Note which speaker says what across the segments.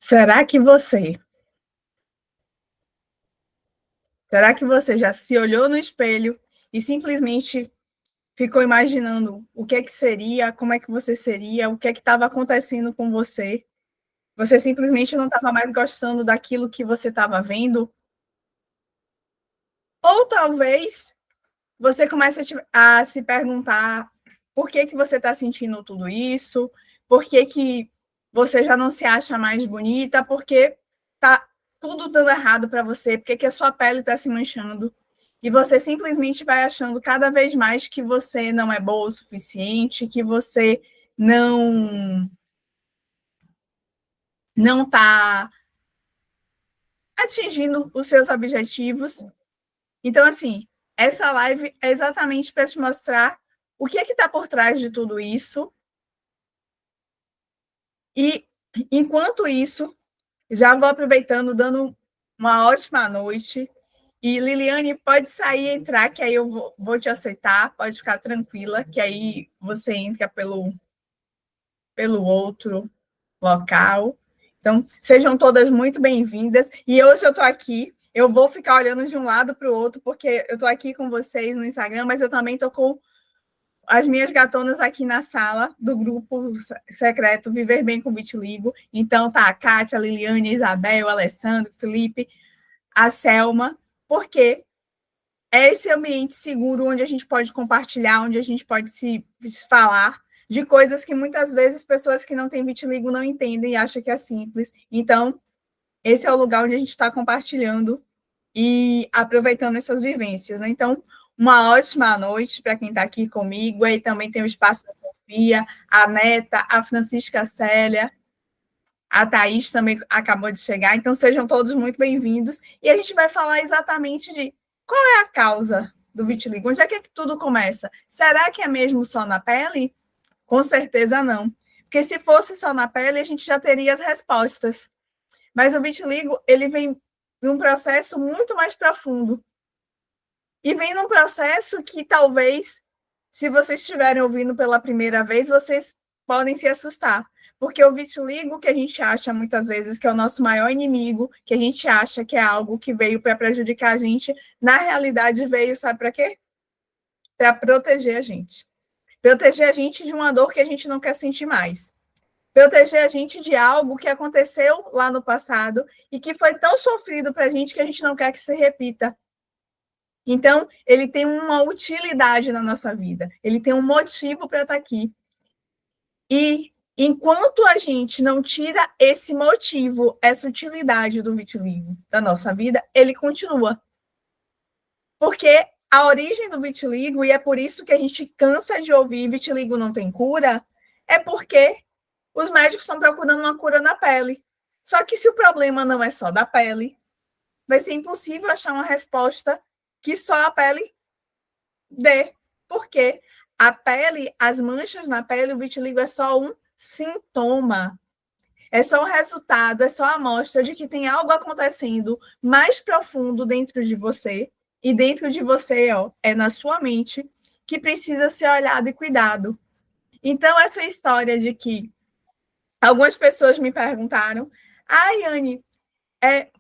Speaker 1: Será que você será que você já se olhou no espelho e simplesmente ficou imaginando o que é que seria, como é que você seria, o que é que estava acontecendo com você? Você simplesmente não estava mais gostando daquilo que você estava vendo? Ou talvez você comece a se perguntar por que você está sentindo tudo isso, por que você já não se acha mais bonita, porque está tudo dando errado para você, porque a sua pele está se manchando, e você simplesmente vai achando cada vez mais que você não é boa o suficiente, que você não está atingindo os seus objetivos. Então, assim, essa live é exatamente para te mostrar o que é que está por trás de tudo isso. E, enquanto isso, já vou aproveitando, dando uma ótima noite. E, Liliane, pode sair e entrar, que aí eu vou te aceitar. Pode ficar tranquila, que aí você entra pelo outro local. Então, sejam todas muito bem-vindas. E hoje eu estou aqui, eu vou ficar olhando de um lado para o outro, porque eu estou aqui com vocês no Instagram, mas eu também estou com as minhas gatonas aqui na sala do grupo secreto Viver Bem com Vitiligo. Então, tá a Kátia, a Liliane, a Isabel, o Alessandro, o Felipe, a Selma, porque é esse ambiente seguro onde a gente pode compartilhar, onde a gente pode se falar de coisas que muitas vezes pessoas que não têm vitiligo não entendem e acham que é simples. Então, esse é o lugar onde a gente está compartilhando e aproveitando essas vivências, né? Então, uma ótima noite para quem está aqui comigo. Aí também tem o espaço da Sofia, a Neta, a Francisca Célia, a Thaís também acabou de chegar. Então, sejam todos muito bem-vindos. E a gente vai falar exatamente de qual é a causa do vitiligo, onde é que tudo começa? Será que é mesmo só na pele? Com certeza não. Porque se fosse só na pele, a gente já teria as respostas. Mas o vitiligo, ele vem num processo muito mais profundo. E vem num processo que talvez, se vocês estiverem ouvindo pela primeira vez, vocês podem se assustar. Porque o vitiligo, que a gente acha muitas vezes que é o nosso maior inimigo, que a gente acha que é algo que veio para prejudicar a gente, na realidade veio, sabe para quê? Para proteger a gente. Proteger a gente de uma dor que a gente não quer sentir mais. Proteger a gente de algo que aconteceu lá no passado e que foi tão sofrido para a gente que a gente não quer que se repita. Então, ele tem uma utilidade na nossa vida, ele tem um motivo para estar aqui. E enquanto a gente não tira esse motivo, essa utilidade do vitiligo da nossa vida, ele continua. Porque a origem do vitiligo, e é por isso que a gente cansa de ouvir vitiligo não tem cura, é porque os médicos estão procurando uma cura na pele. Só que se o problema não é só da pele, vai ser impossível achar uma resposta que só a pele dê. Porque a pele, as manchas na pele, o vitiligo é só um sintoma. É só um resultado, é só a amostra de que tem algo acontecendo mais profundo dentro de você. E dentro de você, ó, é na sua mente, que precisa ser olhado e cuidado. Então, essa história de que algumas pessoas me perguntaram: ai, Anne,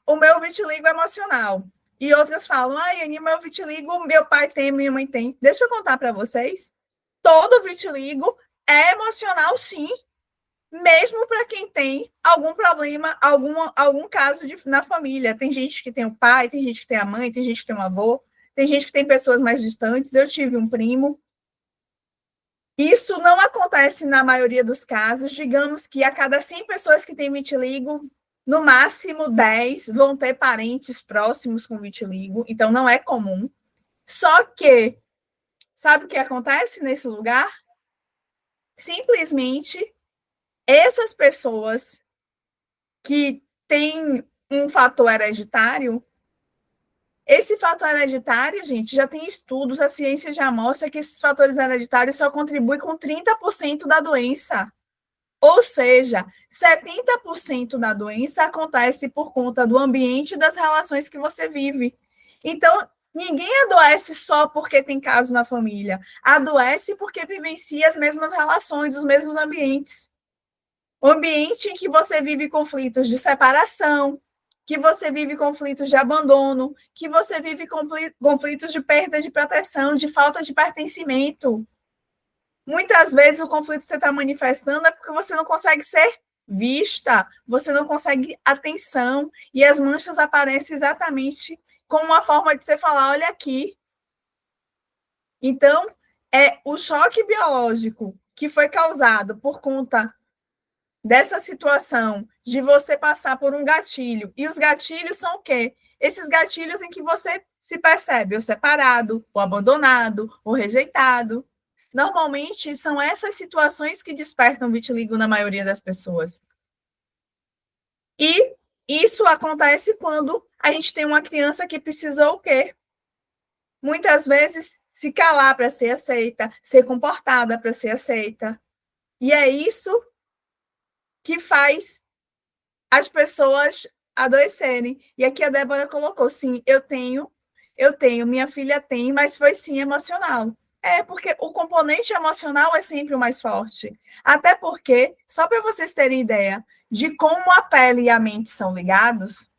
Speaker 1: o meu vitiligo emocional. E outras falam: ai, Anne, meu vitiligo, meu pai tem, minha mãe tem. Deixa eu contar para vocês. Todo vitiligo é emocional, sim. Mesmo para quem tem algum problema, algum caso na família. Tem gente que tem o pai, tem gente que tem a mãe, tem gente que tem um avô, tem gente que tem pessoas mais distantes. Eu tive um primo. Isso não acontece na maioria dos casos. Digamos que a cada 100 pessoas que têm vitiligo, no máximo 10 vão ter parentes próximos com vitiligo. Então, não é comum. Só que, sabe o que acontece nesse lugar? Simplesmente, essas pessoas que têm um fator hereditário, esse fator hereditário, gente, já tem estudos, a ciência já mostra que esses fatores hereditários só contribuem com 30% da doença. Ou seja, 70% da doença acontece por conta do ambiente e das relações que você vive. Então, ninguém adoece só porque tem caso na família. Adoece porque vivencia as mesmas relações, os mesmos ambientes. O ambiente em que você vive conflitos de separação, que você vive conflitos de abandono, que você vive conflitos de perda de proteção, de falta de pertencimento. Muitas vezes o conflito que você está manifestando é porque você não consegue ser vista, você não consegue atenção, e as manchas aparecem exatamente como uma forma de você falar, olha aqui. Então, é o choque biológico que foi causado por conta dessa situação de você passar por um gatilho. E os gatilhos são o quê? Esses gatilhos em que você se percebe ou separado, ou abandonado, ou rejeitado. Normalmente, são essas situações que despertam vitiligo na maioria das pessoas. E isso acontece quando a gente tem uma criança que precisou o quê? Muitas vezes se calar para ser aceita, ser comportada para ser aceita. E é isso que faz as pessoas adoecerem. E aqui a Débora colocou, sim, eu tenho, minha filha tem, mas foi sim emocional. É, porque o componente emocional é sempre o mais forte. Até porque, só para vocês terem ideia de como a pele e a mente são ligados,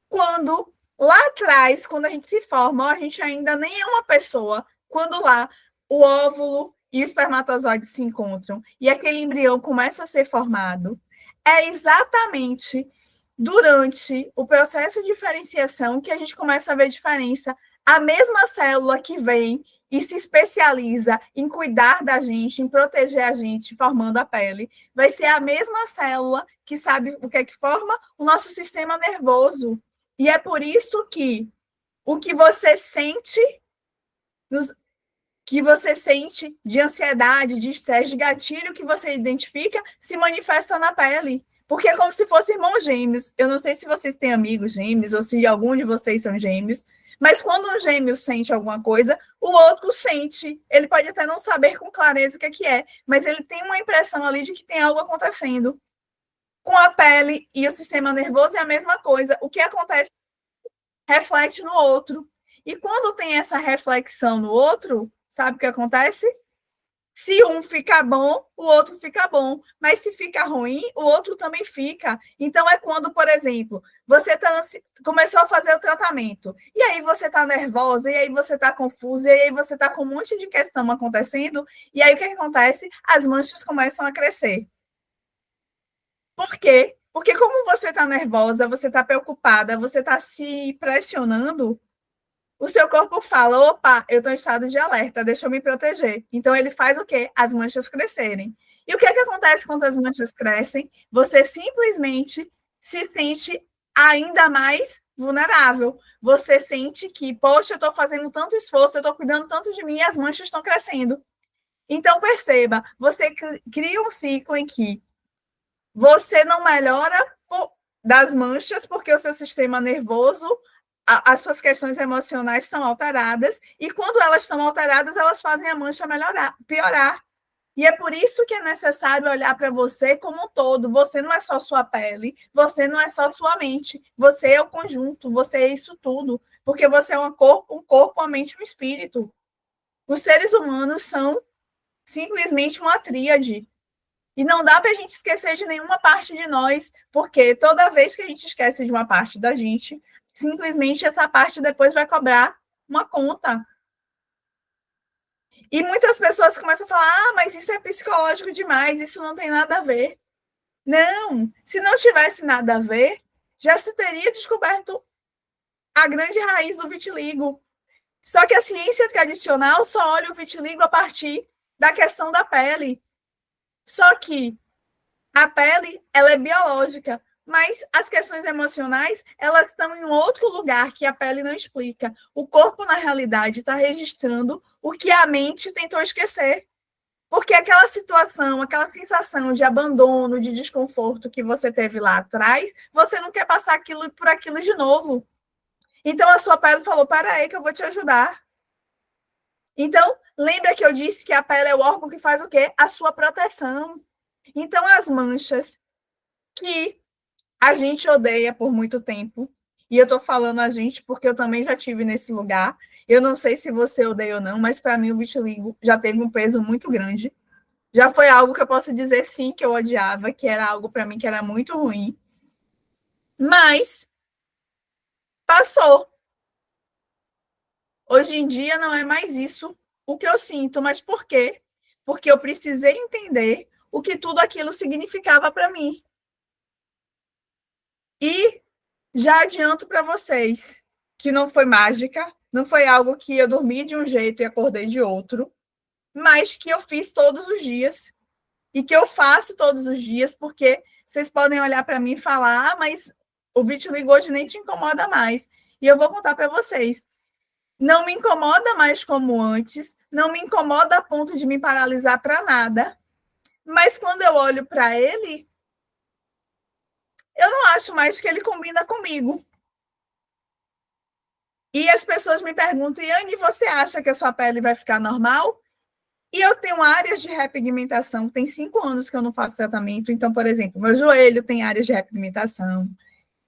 Speaker 1: quando lá atrás, quando a gente se forma, a gente ainda nem é uma pessoa, quando lá o óvulo e o espermatozoide se encontram e aquele embrião começa a ser formado, é exatamente durante o processo de diferenciação que a gente começa a ver diferença. A mesma célula que vem e se especializa em cuidar da gente, em proteger a gente, formando a pele, vai ser a mesma célula que sabe o que é que forma o nosso sistema nervoso. E é por isso que o que você sente, de ansiedade, de estresse, de gatilho que você identifica, se manifesta na pele. Porque é como se fossem irmãos gêmeos. Eu não sei se vocês têm amigos gêmeos ou se algum de vocês são gêmeos, mas quando um gêmeo sente alguma coisa, o outro sente. Ele pode até não saber com clareza o que é, mas ele tem uma impressão ali de que tem algo acontecendo. Com a pele e o sistema nervoso é a mesma coisa. O que acontece reflete no outro. E quando tem essa reflexão no outro, sabe o que acontece? Se um fica bom, o outro fica bom. Mas se fica ruim, o outro também fica. Então, é quando, por exemplo, você começou a fazer o tratamento, e aí você está nervosa, e aí você está confusa, e aí você está com um monte de questão acontecendo, e aí o que acontece? As manchas começam a crescer. Por quê? Porque como você está nervosa, você está preocupada, você está se pressionando, o seu corpo fala, opa, eu estou em estado de alerta, deixa eu me proteger. Então, ele faz o quê? As manchas crescerem. E o que é que acontece quando as manchas crescem? Você simplesmente se sente ainda mais vulnerável. Você sente que, poxa, eu estou fazendo tanto esforço, eu estou cuidando tanto de mim e as manchas estão crescendo. Então, perceba, você cria um ciclo em que você não melhora das manchas porque o seu sistema nervoso, as suas questões emocionais estão alteradas, e quando elas estão alteradas, elas fazem a mancha piorar. E é por isso que é necessário olhar para você como um todo. Você não é só sua pele, você não é só sua mente, você é o conjunto, você é isso tudo, porque você é um corpo, uma mente e um espírito. Os seres humanos são simplesmente uma tríade. E não dá para a gente esquecer de nenhuma parte de nós, porque toda vez que a gente esquece de uma parte da gente, simplesmente essa parte depois vai cobrar uma conta. E muitas pessoas começam a falar, mas isso é psicológico demais, isso não tem nada a ver. Não, se não tivesse nada a ver, já se teria descoberto a grande raiz do vitiligo. Só que a ciência tradicional só olha o vitiligo a partir da questão da pele. Só que a pele, ela é biológica, mas as questões emocionais, elas estão em outro lugar que a pele não explica. O corpo, na realidade, está registrando o que a mente tentou esquecer. Porque aquela situação, aquela sensação de abandono, de desconforto que você teve lá atrás, você não quer passar por aquilo de novo. Então, a sua pele falou, para aí que eu vou te ajudar. Então, lembra que eu disse que a pele é o órgão que faz o quê? A sua proteção. Então, as manchas que a gente odeia por muito tempo, e eu estou falando a gente porque eu também já tive nesse lugar, eu não sei se você odeia ou não, mas para mim o vitiligo já teve um peso muito grande, Já foi algo que eu posso dizer sim que eu odiava, que era algo para mim que era muito ruim. Mas passou. Hoje em dia não é mais isso o que eu sinto, mas por quê? Porque eu precisei entender o que tudo aquilo significava para mim. E já adianto para vocês que não foi mágica, não foi algo que eu dormi de um jeito e acordei de outro, mas que eu fiz todos os dias e que eu faço todos os dias, porque vocês podem olhar para mim e falar, mas o vitiligo hoje nem te incomoda mais. E eu vou contar para vocês. Não me incomoda mais como antes, não me incomoda a ponto de me paralisar para nada, mas quando eu olho para ele, eu não acho mais que ele combina comigo. E as pessoas me perguntam, Yane, você acha que a sua pele vai ficar normal? E eu tenho áreas de repigmentação, tem 5 anos que eu não faço tratamento, então, por exemplo, meu joelho tem áreas de repigmentação,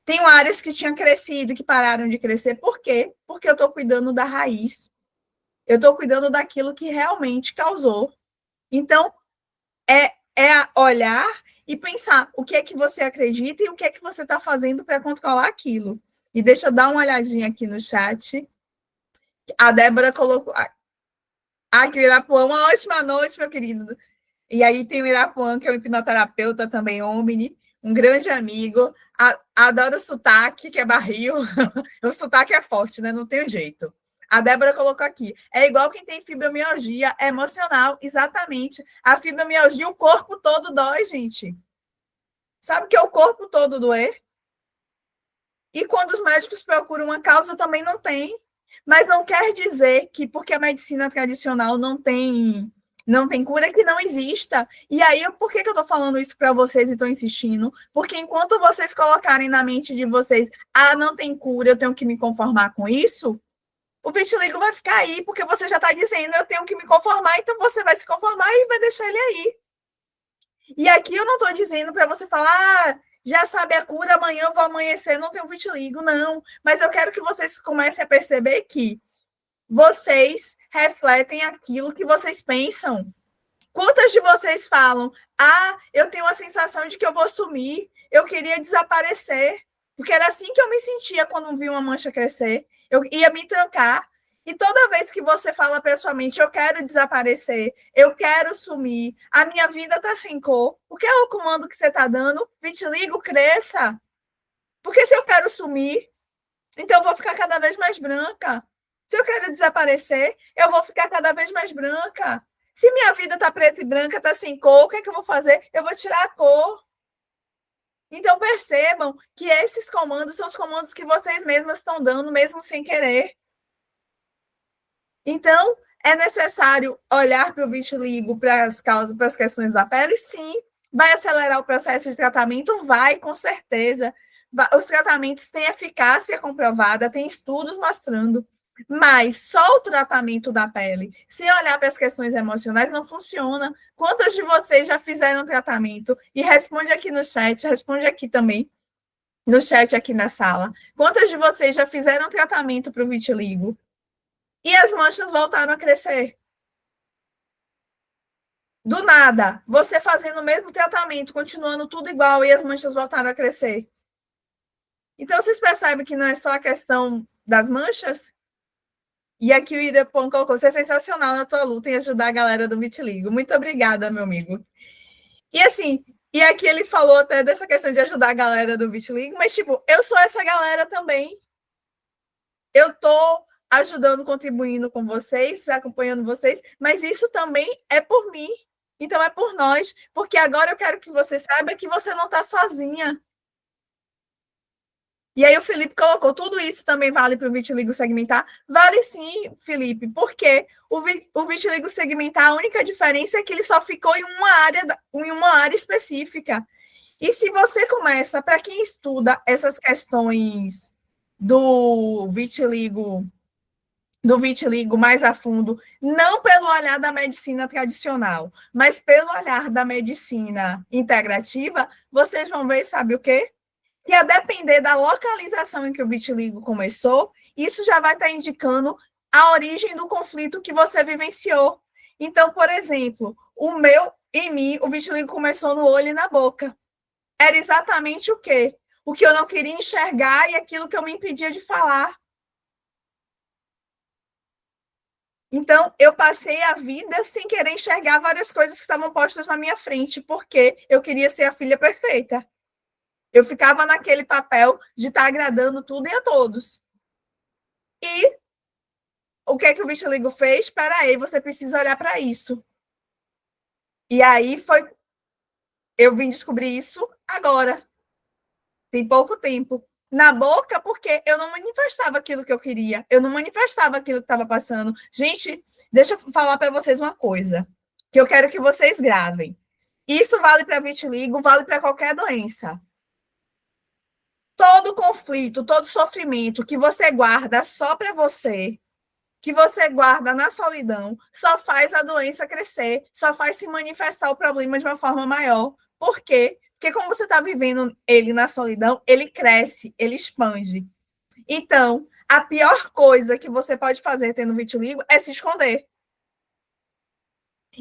Speaker 1: tenho áreas que tinham crescido, que pararam de crescer, por quê? Porque eu estou cuidando da raiz, eu estou cuidando daquilo que realmente causou. Então, é olhar e pensar o que é que você acredita e o que é que você está fazendo para controlar aquilo. E deixa eu dar uma olhadinha aqui no chat. A Débora colocou... Aqui, o Irapuã, uma ótima noite, meu querido. E aí tem o Irapuã, que é um hipnoterapeuta também, Omni, um grande amigo. Adoro o sotaque, que é barril. O sotaque é forte, né? Não tem jeito. A Débora colocou aqui. É igual quem tem fibromialgia, é emocional, exatamente. A fibromialgia, o corpo todo dói, gente. Sabe o que é o corpo todo doer? E quando os médicos procuram uma causa, também não tem. Mas não quer dizer que porque a medicina tradicional não tem cura, que não exista. E aí, por que eu estou falando isso para vocês e estou insistindo? Porque enquanto vocês colocarem na mente de vocês, não tem cura, eu tenho que me conformar com isso, o vitiligo vai ficar aí, porque você já está dizendo, eu tenho que me conformar, então você vai se conformar e vai deixar ele aí. E aqui eu não estou dizendo para você falar, já sabe a cura, amanhã eu vou amanhecer, não tenho vitiligo, não. Mas eu quero que vocês comecem a perceber que vocês refletem aquilo que vocês pensam. Quantas de vocês falam, eu tenho a sensação de que eu vou sumir, eu queria desaparecer, porque era assim que eu me sentia quando vi uma mancha crescer, eu ia me trancar. E toda vez que você fala pessoalmente, eu quero desaparecer, eu quero sumir, a minha vida está sem cor, o que é o comando que você está dando? Vitiligo, cresça. Porque se eu quero sumir, então eu vou ficar cada vez mais branca. Se eu quero desaparecer, eu vou ficar cada vez mais branca. Se minha vida está preta e branca, está sem cor, o que é que eu vou fazer? Eu vou tirar a cor. Então percebam que esses comandos são os comandos que vocês mesmas estão dando, mesmo sem querer. Então, é necessário olhar para o vitiligo, para as causas, para as questões da pele? Sim. Vai acelerar o processo de tratamento? Vai, com certeza. Os tratamentos têm eficácia comprovada, tem estudos mostrando. Mas só o tratamento da pele, sem olhar para as questões emocionais, não funciona. Quantas de vocês já fizeram tratamento? E responde aqui no chat, responde aqui também, no chat aqui na sala. Quantas de vocês já fizeram tratamento para o vitiligo? E as manchas voltaram a crescer. Do nada, você fazendo o mesmo tratamento, continuando tudo igual, e as manchas voltaram a crescer. Então, vocês percebem que não é só a questão das manchas? E aqui o Irapon colocou, você é sensacional na tua luta em ajudar a galera do vitiligo. Muito obrigada, meu amigo. E assim, e aqui ele falou até dessa questão de ajudar a galera do vitiligo, mas tipo, eu sou essa galera também. Eu tô ajudando, contribuindo com vocês, acompanhando vocês, mas isso também é por mim. Então é por nós, porque agora eu quero que você saiba que você não está sozinha. E aí o Felipe colocou, tudo isso também vale para o vitiligo segmentar? Vale sim, Felipe, porque o vitiligo segmentar, a única diferença é que ele só ficou em uma área específica. E se você começa, para quem estuda essas questões do vitiligo mais a fundo, não pelo olhar da medicina tradicional, mas pelo olhar da medicina integrativa, vocês vão ver, sabe o quê? Que a depender da localização em que o vitiligo começou, isso já vai estar indicando a origem do conflito que você vivenciou. Então, por exemplo, em mim, o vitiligo começou no olho e na boca. Era exatamente o quê? O que eu não queria enxergar e aquilo que eu me impedia de falar. Então, eu passei a vida sem querer enxergar várias coisas que estavam postas na minha frente, porque eu queria ser a filha perfeita. Eu ficava naquele papel de estar agradando tudo e a todos. E o que é que o vitiligo fez? Espera aí, você precisa olhar para isso. E aí foi. Eu vim descobrir isso agora. Tem pouco tempo. Na boca, porque eu não manifestava aquilo que eu queria. Eu não manifestava aquilo que estava passando. Gente, deixa eu falar para vocês uma coisa que eu quero que vocês gravem. Isso vale para vitiligo, vale para qualquer doença. Todo conflito, todo sofrimento que você guarda só para você, que você guarda na solidão, só faz a doença crescer, só faz se manifestar o problema de uma forma maior. Por quê? Porque como você está vivendo ele na solidão, ele cresce, ele expande. Então, a pior coisa que você pode fazer tendo vitiligo é se esconder.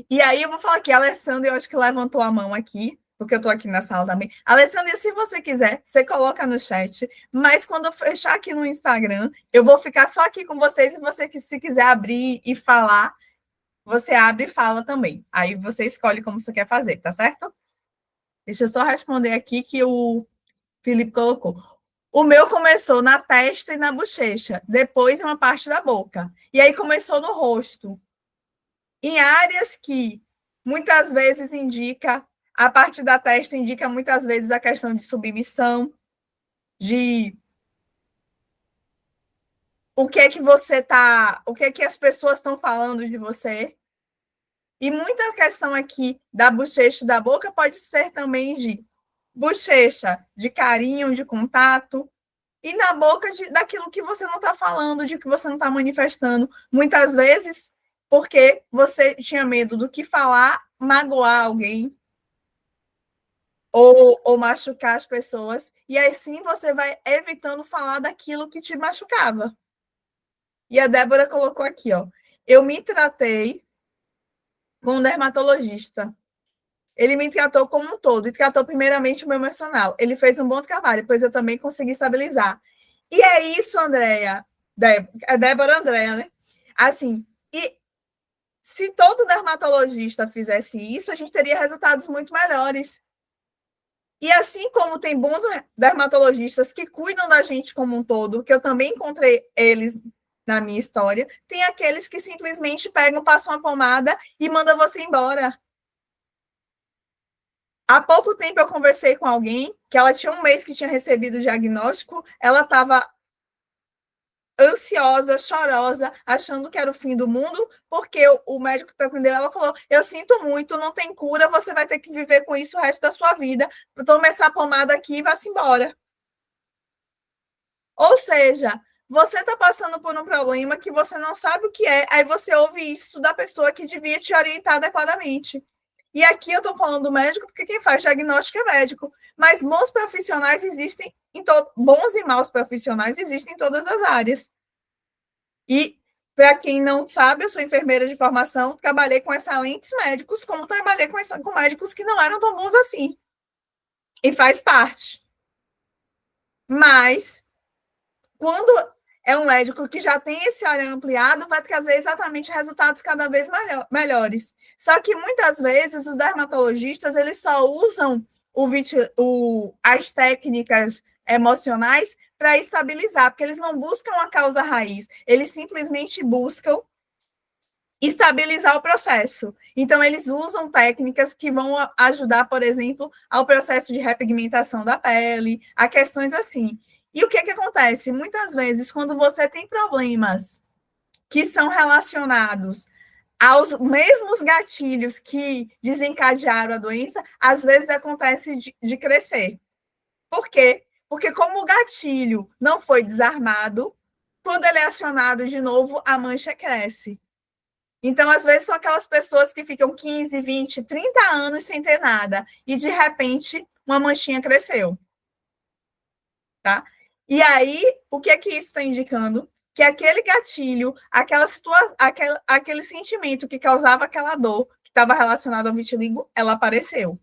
Speaker 1: E aí eu vou falar aqui, a Alessandra, eu acho que levantou a mão aqui, porque eu estou aqui na sala também. Alessandra, se você quiser, você coloca no chat, mas quando eu fechar aqui no Instagram, eu vou ficar só aqui com vocês e você, se quiser abrir e falar, você abre e fala também. Aí você escolhe como você quer fazer, tá certo? Deixa eu só responder aqui que o Felipe colocou. O meu começou na testa e na bochecha, depois em uma parte da boca. E aí começou no rosto. Em áreas que muitas vezes indica, a parte da testa indica muitas vezes a questão de submissão, de o que é que você tá, o que é que as pessoas estão falando de você. E muita questão aqui da bochecha e da boca pode ser também de bochecha, de carinho, de contato, e na boca daquilo que você não está falando, de que você não está manifestando. Muitas vezes, porque você tinha medo do que falar, magoar alguém ou machucar as pessoas, e assim você vai evitando falar daquilo que te machucava. E a Débora colocou aqui, ó. Eu me tratei com um dermatologista. Ele me tratou como um todo, e tratou primeiramente o meu emocional. Ele fez um bom trabalho, pois eu também consegui estabilizar. E é isso, Andréia. Débora Andréia, né? Assim, e se todo dermatologista fizesse isso, a gente teria resultados muito melhores. E assim como tem bons dermatologistas que cuidam da gente como um todo, que eu também encontrei eles na minha história, tem aqueles que simplesmente pegam, passam uma pomada e mandam você embora. Há pouco tempo eu conversei com alguém que ela tinha um mês que tinha recebido o diagnóstico, ela estava ansiosa, chorosa, achando que era o fim do mundo, porque o médico que atendeu ela falou: eu sinto muito, não tem cura, você vai ter que viver com isso o resto da sua vida. Tome essa pomada aqui e vá-se embora. Ou seja, você está passando por um problema que você não sabe o que é, aí você ouve isso da pessoa que devia te orientar adequadamente. E aqui eu estou falando do médico, porque quem faz diagnóstico é médico. Mas bons profissionais existem bons e maus profissionais existem em todas as áreas. E, para quem não sabe, eu sou enfermeira de formação, trabalhei com excelentes médicos, como trabalhei com médicos que não eram tão bons assim. E faz parte. Mas, quando é um médico que já tem esse olhar ampliado, vai trazer exatamente resultados cada vez melhores. Só que, muitas vezes, os dermatologistas, eles só usam as técnicas emocionais para estabilizar, porque eles não buscam a causa raiz, eles simplesmente buscam estabilizar o processo. Então, eles usam técnicas que vão ajudar, por exemplo, ao processo de repigmentação da pele, a questões assim. E o que acontece? Muitas vezes, quando você tem problemas que são relacionados aos mesmos gatilhos que desencadearam a doença, às vezes acontece de crescer. Por quê? Porque como o gatilho não foi desarmado, quando ele é acionado de novo, a mancha cresce. Então, às vezes, são aquelas pessoas que ficam 15, 20, 30 anos sem ter nada, e de repente uma manchinha cresceu. Tá? E aí, o que é que isso está indicando? Que aquele gatilho, aquele sentimento que causava aquela dor, que estava relacionado ao vitiligo, ela apareceu.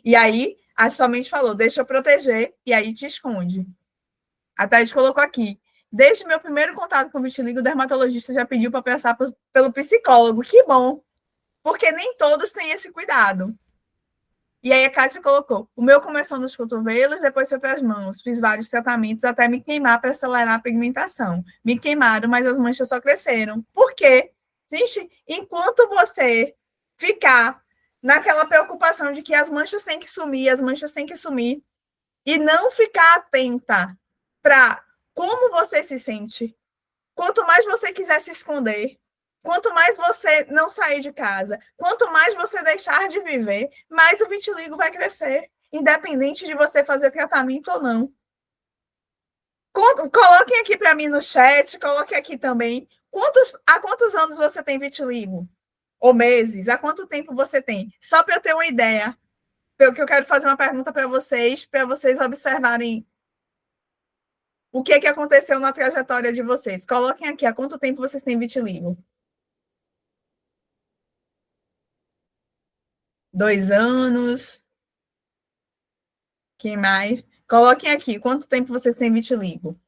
Speaker 1: E aí, a sua mente falou, deixa eu proteger, e aí te esconde. A Thaís colocou aqui, desde meu primeiro contato com o vitiligo, o dermatologista já pediu para passar pelo psicólogo. Que bom, porque nem todos têm esse cuidado. E aí a Kátia colocou, o meu começou nos cotovelos, depois foi para as mãos. Fiz vários tratamentos até me queimar para acelerar a pigmentação. Me queimaram, mas as manchas só cresceram. Por quê? Gente, enquanto você ficar naquela preocupação de que as manchas têm que sumir, as manchas têm que sumir, e não ficar atenta para como você se sente, quanto mais você quiser se esconder, quanto mais você não sair de casa, quanto mais você deixar de viver, mais o vitiligo vai crescer, independente de você fazer tratamento ou não. Coloquem aqui para mim no chat, coloquem aqui também. Há quantos anos você tem vitiligo? Ou meses? Há quanto tempo você tem? Só para eu ter uma ideia. Porque eu quero fazer uma pergunta para vocês observarem o que aconteceu na trajetória de vocês. Coloquem aqui, há quanto tempo vocês têm vitiligo? 2 anos? Quem mais? Coloquem aqui, quanto tempo vocês têm vitiligo?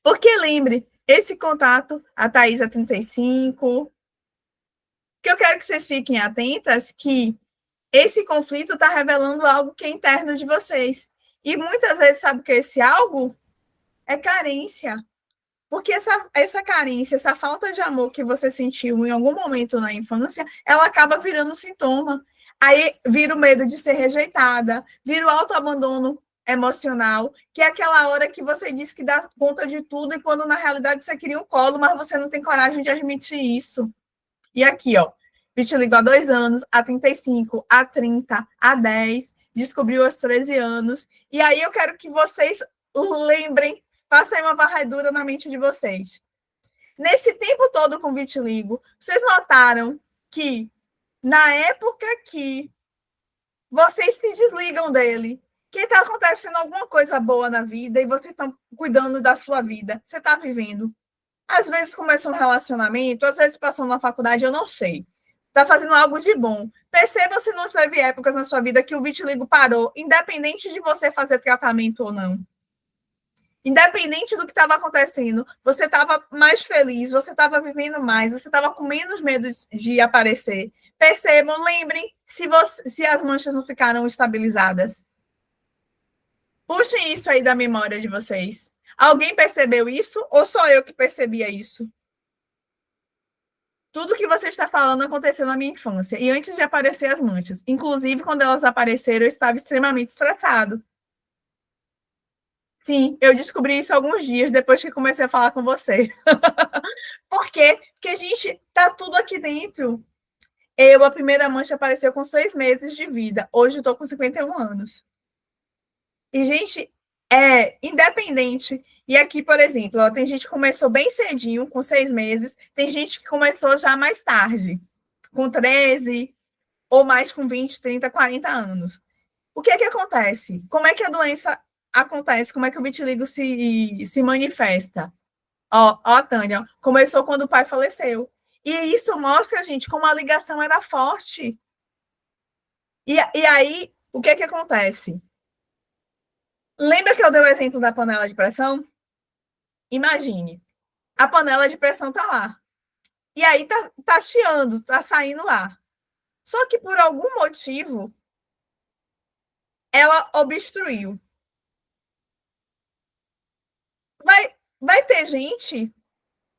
Speaker 1: Porque lembre, esse contato, a Thaís é 35, que eu quero que vocês fiquem atentas que esse conflito está revelando algo que é interno de vocês. E muitas vezes, sabe o que é esse algo? É carência. Porque essa carência, essa falta de amor que você sentiu em algum momento na infância, ela acaba virando sintoma. Aí vira o medo de ser rejeitada, vira o autoabandono emocional, que é aquela hora que você diz que dá conta de tudo e quando na realidade você queria um colo, mas você não tem coragem de admitir isso. E aqui, ó, vitiligo há 2 anos, há 35, há 30, há 10, descobriu aos 13 anos. E aí eu quero que vocês lembrem, façam uma varredura na mente de vocês. Nesse tempo todo com vitiligo, vocês notaram que na época que vocês se desligam dele, que está acontecendo alguma coisa boa na vida e vocês estão cuidando da sua vida, você está vivendo. Às vezes começa um relacionamento, às vezes passando na faculdade, eu não sei. Está fazendo algo de bom. Perceba se não teve épocas na sua vida que o vitiligo parou, independente de você fazer tratamento ou não. Independente do que estava acontecendo, você estava mais feliz, você estava vivendo mais, você estava com menos medo de aparecer. Percebam, lembrem se as manchas não ficaram estabilizadas. Puxem isso aí da memória de vocês. Alguém percebeu isso ou só eu que percebia isso? Tudo que você está falando aconteceu na minha infância e antes de aparecer as manchas. Inclusive, quando elas apareceram, eu estava extremamente estressado. Sim, eu descobri isso alguns dias depois que comecei a falar com você. Por quê? Porque, gente, tá tudo aqui dentro. A primeira mancha apareceu com 6 meses de vida. Hoje eu tô com 51 anos. E, gente, é independente. E aqui, por exemplo, ó, tem gente que começou bem cedinho, com 6 meses. Tem gente que começou já mais tarde, com 13, ou mais com 20, 30, 40 anos. O que é que acontece? Como é que a doença acontece? Como é que o vitiligo se manifesta? Ó, Tânia, começou quando o pai faleceu. E isso mostra, gente, como a ligação era forte. E aí, o que é que acontece? Lembra que eu dei o exemplo da panela de pressão? Imagine, a panela de pressão tá lá. E aí tá chiando, tá saindo lá. Só que por algum motivo, ela obstruiu. Vai ter gente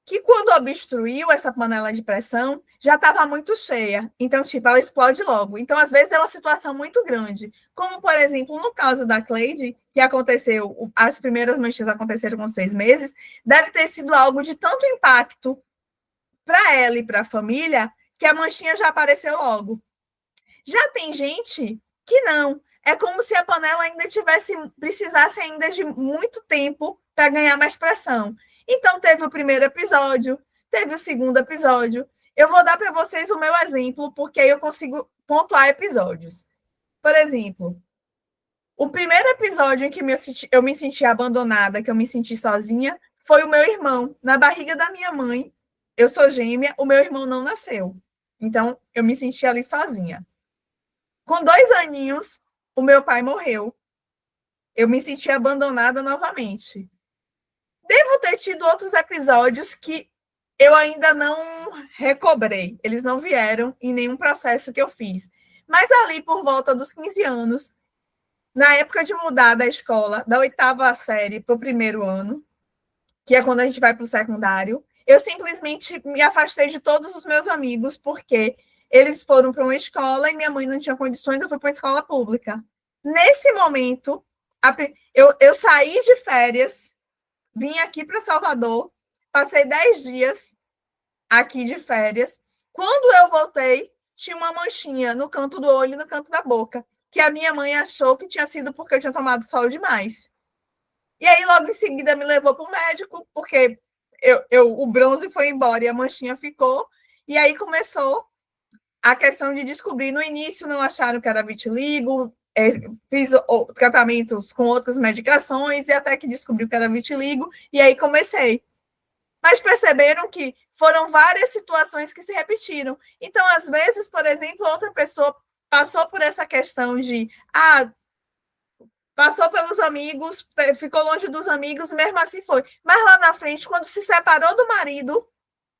Speaker 1: que quando obstruiu essa panela de pressão, já estava muito cheia. Então, tipo, ela explode logo. Então, às vezes, é uma situação muito grande. Como, por exemplo, no caso da Cleide, que aconteceu, as primeiras manchas aconteceram com 6 meses, deve ter sido algo de tanto impacto para ela e para a família, que a manchinha já apareceu logo. Já tem gente que não. É como se a panela ainda precisasse ainda de muito tempo para ganhar mais pressão. Então, teve o primeiro episódio, teve o segundo episódio. Eu vou dar para vocês o meu exemplo, porque aí eu consigo pontuar episódios. Por exemplo, o primeiro episódio em que eu me senti abandonada, que eu me senti sozinha, foi o meu irmão, na barriga da minha mãe. eu sou gêmea, o meu irmão não nasceu. Então, eu me senti ali sozinha. Com 2 aninhos, o meu pai morreu. Eu me senti abandonada novamente. Devo ter tido outros episódios que eu ainda não recobrei. Eles não vieram em nenhum processo que eu fiz. Mas ali, por volta dos 15 anos, na época de mudar da escola, da 8ª série para o 1º ano, que é quando a gente vai para o secundário, eu simplesmente me afastei de todos os meus amigos, porque eles foram para uma escola e minha mãe não tinha condições, eu fui para a escola pública. Nesse momento, eu saí de férias, vim aqui para Salvador, passei 10 dias aqui de férias. Quando eu voltei, tinha uma manchinha no canto do olho e no canto da boca, que a minha mãe achou que tinha sido porque eu tinha tomado sol demais. E aí, logo em seguida, me levou para o médico, porque o bronze foi embora e a manchinha ficou. E aí começou a questão de descobrir. No início, não acharam que era vitiligo, fiz tratamentos com outras medicações, e até que descobriu que era vitiligo, e aí comecei. Mas perceberam que foram várias situações que se repetiram. Então, às vezes, por exemplo, outra pessoa passou por essa questão de passou pelos amigos, ficou longe dos amigos, mesmo assim foi. Mas lá na frente, quando se separou do marido,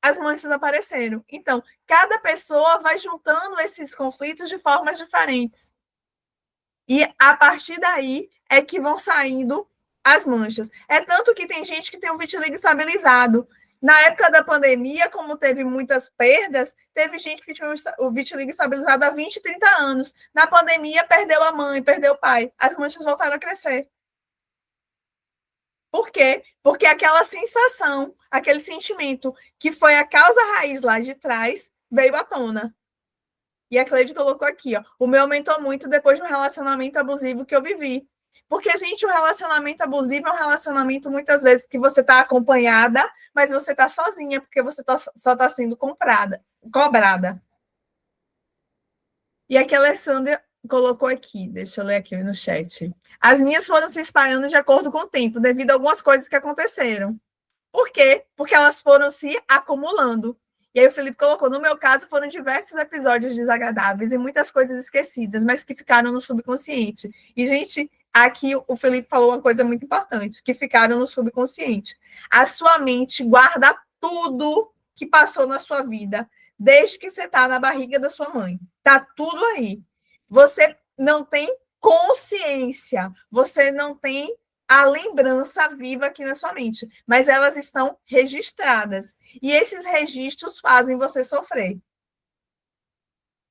Speaker 1: as manchas apareceram. Então, cada pessoa vai juntando esses conflitos de formas diferentes. E a partir daí é que vão saindo as manchas. É tanto que tem gente que tem o vitiligo estabilizado. Na época da pandemia, como teve muitas perdas, teve gente que tinha o vitiligo estabilizado há 20, 30 anos. Na pandemia, perdeu a mãe, perdeu o pai. As manchas voltaram a crescer. Por quê? Porque aquela sensação, aquele sentimento que foi a causa raiz lá de trás, veio à tona. E a Cleide colocou aqui, ó, o meu aumentou muito depois do relacionamento abusivo que eu vivi. Porque, gente, o relacionamento abusivo é um relacionamento, muitas vezes, que você está acompanhada, mas você está sozinha, porque você só está sendo cobrada. E aqui a Alessandra colocou aqui, deixa eu ler aqui no chat. As minhas foram se espalhando de acordo com o tempo, devido a algumas coisas que aconteceram. Por quê? Porque elas foram se acumulando. E aí o Felipe colocou, no meu caso, foram diversos episódios desagradáveis e muitas coisas esquecidas, mas que ficaram no subconsciente. E, gente, aqui o Felipe falou uma coisa muito importante, que ficaram no subconsciente. A sua mente guarda tudo que passou na sua vida, desde que você está na barriga da sua mãe. Está tudo aí. Você não tem consciência, você não tem a lembrança viva aqui na sua mente, mas elas estão registradas. E esses registros fazem você sofrer.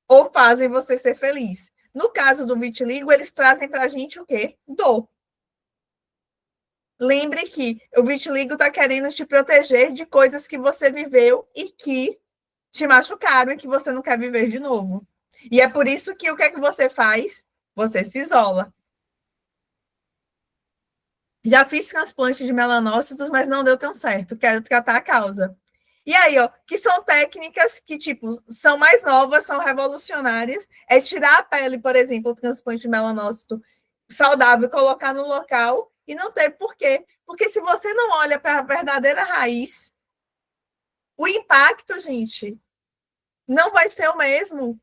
Speaker 1: Ou fazem você ser feliz. No caso do vitiligo, eles trazem para a gente o quê? Dor. Lembre que o vitiligo está querendo te proteger de coisas que você viveu e que te machucaram e que você não quer viver de novo. E é por isso que o que é que você faz? Você se isola. Já fiz transplante de melanócitos, mas não deu tão certo. Quero tratar a causa. E aí, ó, que são técnicas que, tipo, são mais novas, são revolucionárias. É tirar a pele, por exemplo, o transplante de melanócito saudável, colocar no local e não ter por quê. Porque se você não olha para a verdadeira raiz, o impacto, gente, não vai ser o mesmo.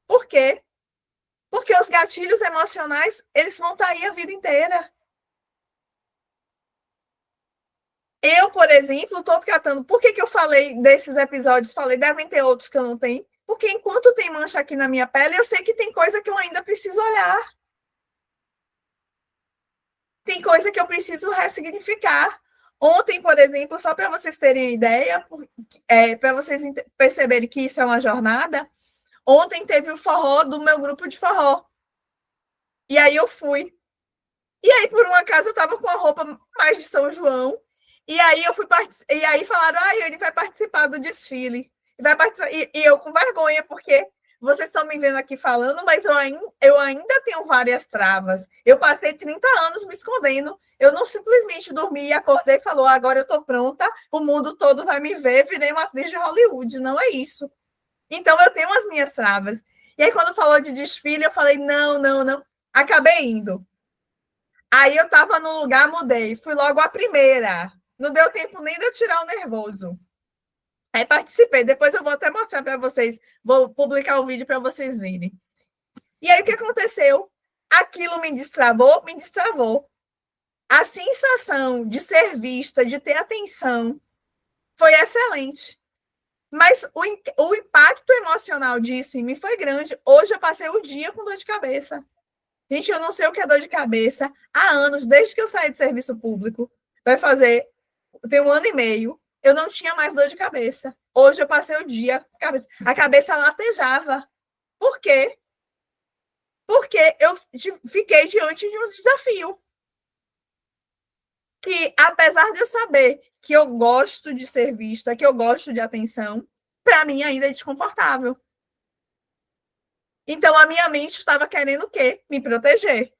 Speaker 1: Por quê? Porque os gatilhos emocionais, eles vão estar aí a vida inteira. Eu, por exemplo, estou tratando. Por que eu falei desses episódios? Falei, devem ter outros que eu não tenho. Porque enquanto tem mancha aqui na minha pele, eu sei que tem coisa que eu ainda preciso olhar. Tem coisa que eu preciso ressignificar. Ontem, por exemplo, só para vocês terem ideia, para vocês perceberem que isso é uma jornada, ontem teve o forró do meu grupo de forró. E aí eu fui. E aí, por um acaso, eu estava com a roupa mais de São João. E aí eu fui e aí falaram, ele vai participar do desfile. Vai participar. E eu com vergonha, porque vocês estão me vendo aqui falando, mas eu ainda tenho várias travas. Eu passei 30 anos me escondendo. Eu não simplesmente dormi e acordei e falou, agora eu estou pronta, o mundo todo vai me ver, virei uma atriz de Hollywood. Não é isso. Então eu tenho as minhas travas. E aí, quando falou de desfile, eu falei, não, não, não. Acabei indo. Aí eu estava no lugar, mudei. Fui logo a primeira. Não deu tempo nem de eu tirar o nervoso. Aí participei. Depois eu vou até mostrar para vocês. Vou publicar o vídeo para vocês verem. E aí o que aconteceu? Aquilo me destravou, me destravou. A sensação de ser vista, de ter atenção, foi excelente. Mas o impacto emocional disso em mim foi grande. Hoje eu passei o dia com dor de cabeça. Gente, eu não sei o que é dor de cabeça há anos, desde que eu saí de serviço público. Vai fazer, tem 1 ano e meio, eu não tinha mais dor de cabeça. Hoje eu passei o dia com a cabeça. A cabeça latejava. Por quê? Porque eu fiquei diante de um desafio. Que, apesar de eu saber que eu gosto de ser vista, que eu gosto de atenção, para mim ainda é desconfortável. Então, a minha mente estava querendo o quê? Me proteger.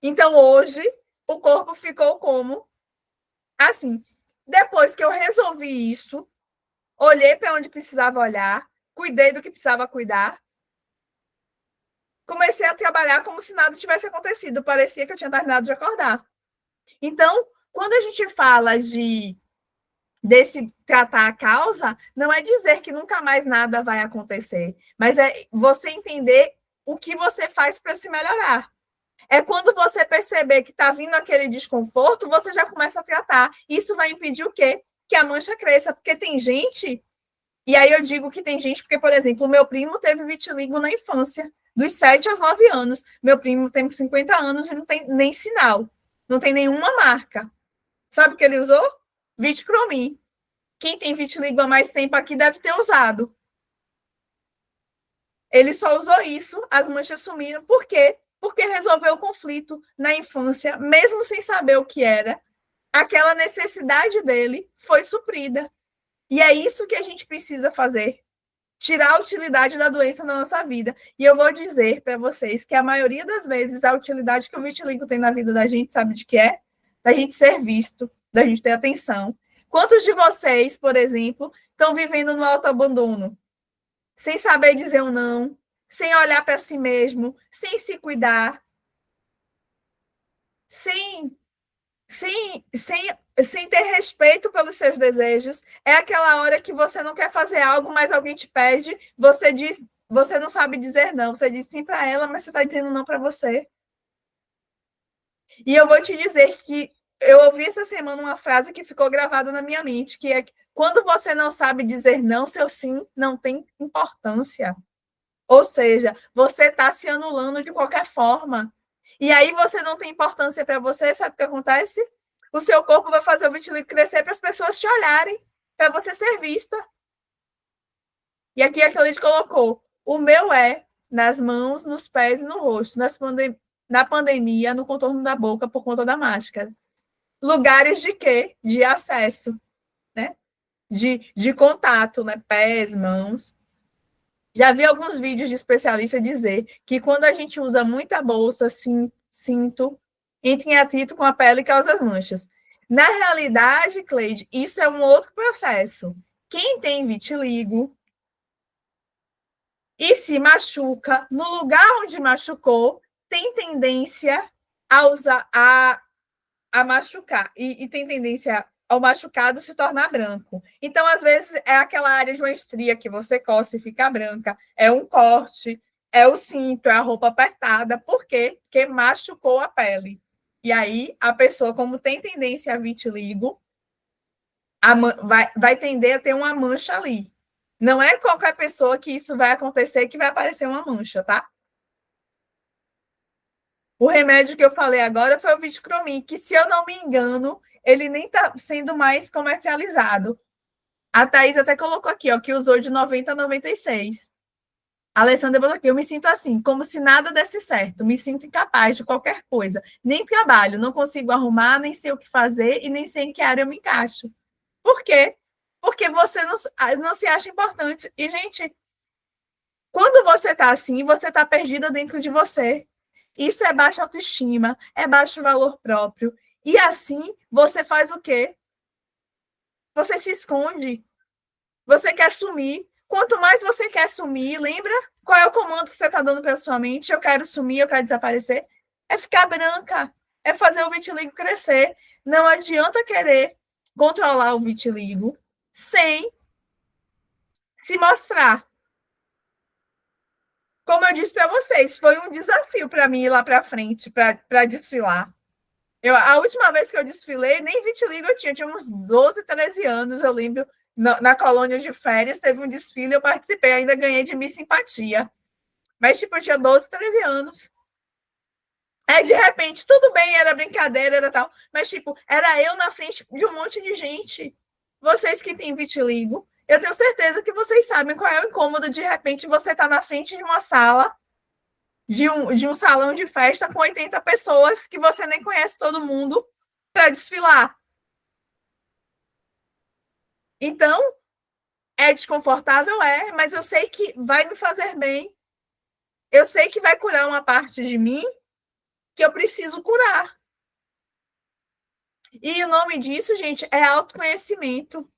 Speaker 1: Então, hoje, o corpo ficou como assim. Depois que eu resolvi isso, olhei para onde precisava olhar, cuidei do que precisava cuidar, comecei a trabalhar como se nada tivesse acontecido. Parecia que eu tinha terminado de acordar. Então, quando a gente fala desse tratar a causa, não é dizer que nunca mais nada vai acontecer, mas é você entender o que você faz para se melhorar. É quando você perceber que está vindo aquele desconforto, você já começa a tratar. Isso vai impedir o quê? Que a mancha cresça, porque tem gente, e aí eu digo que tem gente, porque, por exemplo, o meu primo teve vitiligo na infância, dos 7 aos 9 anos. Meu primo tem 50 anos e não tem nem sinal, não tem nenhuma marca. Sabe o que ele usou? Viticromin. Quem tem vitiligo há mais tempo aqui deve ter usado. Ele só usou isso, as manchas sumiram. Por quê? Porque resolveu o conflito na infância, mesmo sem saber o que era. Aquela necessidade dele foi suprida. E é isso que a gente precisa fazer. Tirar a utilidade da doença na nossa vida. E eu vou dizer para vocês que a maioria das vezes a utilidade que o vitiligo tem na vida da gente, sabe de que é? Da gente ser visto, da gente ter atenção. Quantos de vocês, por exemplo, estão vivendo no autoabandono? Sem saber dizer um não, sem olhar para si mesmo, sem se cuidar, sem, sem ter respeito pelos seus desejos. É aquela hora que você não quer fazer algo, mas alguém te pede, você diz, você não sabe dizer não, você diz sim para ela, mas você está dizendo não para você. E eu vou te dizer que eu ouvi essa semana uma frase que ficou gravada na minha mente, que é: quando você não sabe dizer não, seu sim não tem importância. Ou seja, você está se anulando de qualquer forma. E aí você não tem importância para você, sabe o que acontece? O seu corpo vai fazer o vitiligo crescer para as pessoas te olharem, para você ser vista. E aqui a Cleide colocou: o meu é nas mãos, nos pés e no rosto, na pandemia, no contorno da boca, por conta da máscara. Lugares de quê? De acesso, né? De contato, né? Pés, mãos. Já vi alguns vídeos de especialistas dizer que quando a gente usa muita bolsa, cinto, entra em atrito com a pele e causa as manchas. Na realidade, Cleide, isso é um outro processo. Quem tem vitiligo e se machuca, no lugar onde machucou, tem tendência a usar a machucar e tem tendência ao machucado se tornar branco. Então, às vezes, é aquela área de uma estria que você coça e fica branca, é um corte, é o cinto, é a roupa apertada. Por quê? Porque machucou a pele. E aí, a pessoa, como tem tendência a vitiligo, vai tender a ter uma mancha ali. Não é qualquer pessoa que isso vai acontecer que vai aparecer uma mancha, tá? O remédio que eu falei agora foi o Viticromin, que, se eu não me engano, ele nem está sendo mais comercializado. A Thaís até colocou aqui, ó, que usou de 90 a 96. A Alessandra botou aqui: eu me sinto assim, como se nada desse certo. Me sinto incapaz de qualquer coisa. Nem trabalho, não consigo arrumar, nem sei o que fazer e nem sei em que área eu me encaixo. Por quê? Porque você não se acha importante. E, gente, quando você está assim, você está perdida dentro de você. Isso é baixa autoestima, é baixo valor próprio. E assim, você faz o quê? Você se esconde. Você quer sumir. Quanto mais você quer sumir, lembra qual é o comando que você está dando para a sua mente? Eu quero sumir, eu quero desaparecer. É ficar branca. É fazer o vitiligo crescer. Não adianta querer controlar o vitiligo sem se mostrar. Como eu disse para vocês, foi um desafio para mim ir lá para frente, para desfilar. A última vez que eu desfilei, nem vitiligo eu tinha uns 12, 13 anos, eu lembro, na colônia de férias, teve um desfile, eu participei, ainda ganhei de Miss Simpatia. Mas, tipo, eu tinha 12, 13 anos. Aí, de repente, tudo bem, era brincadeira, era tal, mas, tipo, era eu na frente de um monte de gente. Vocês que têm vitiligo, eu tenho certeza que vocês sabem qual é o incômodo de repente você estar na frente de uma sala, de um salão de festa com 80 pessoas que você nem conhece todo mundo para desfilar. Então, é desconfortável, mas eu sei que vai me fazer bem. Eu sei que vai curar uma parte de mim que eu preciso curar. E o nome disso, gente, é autoconhecimento.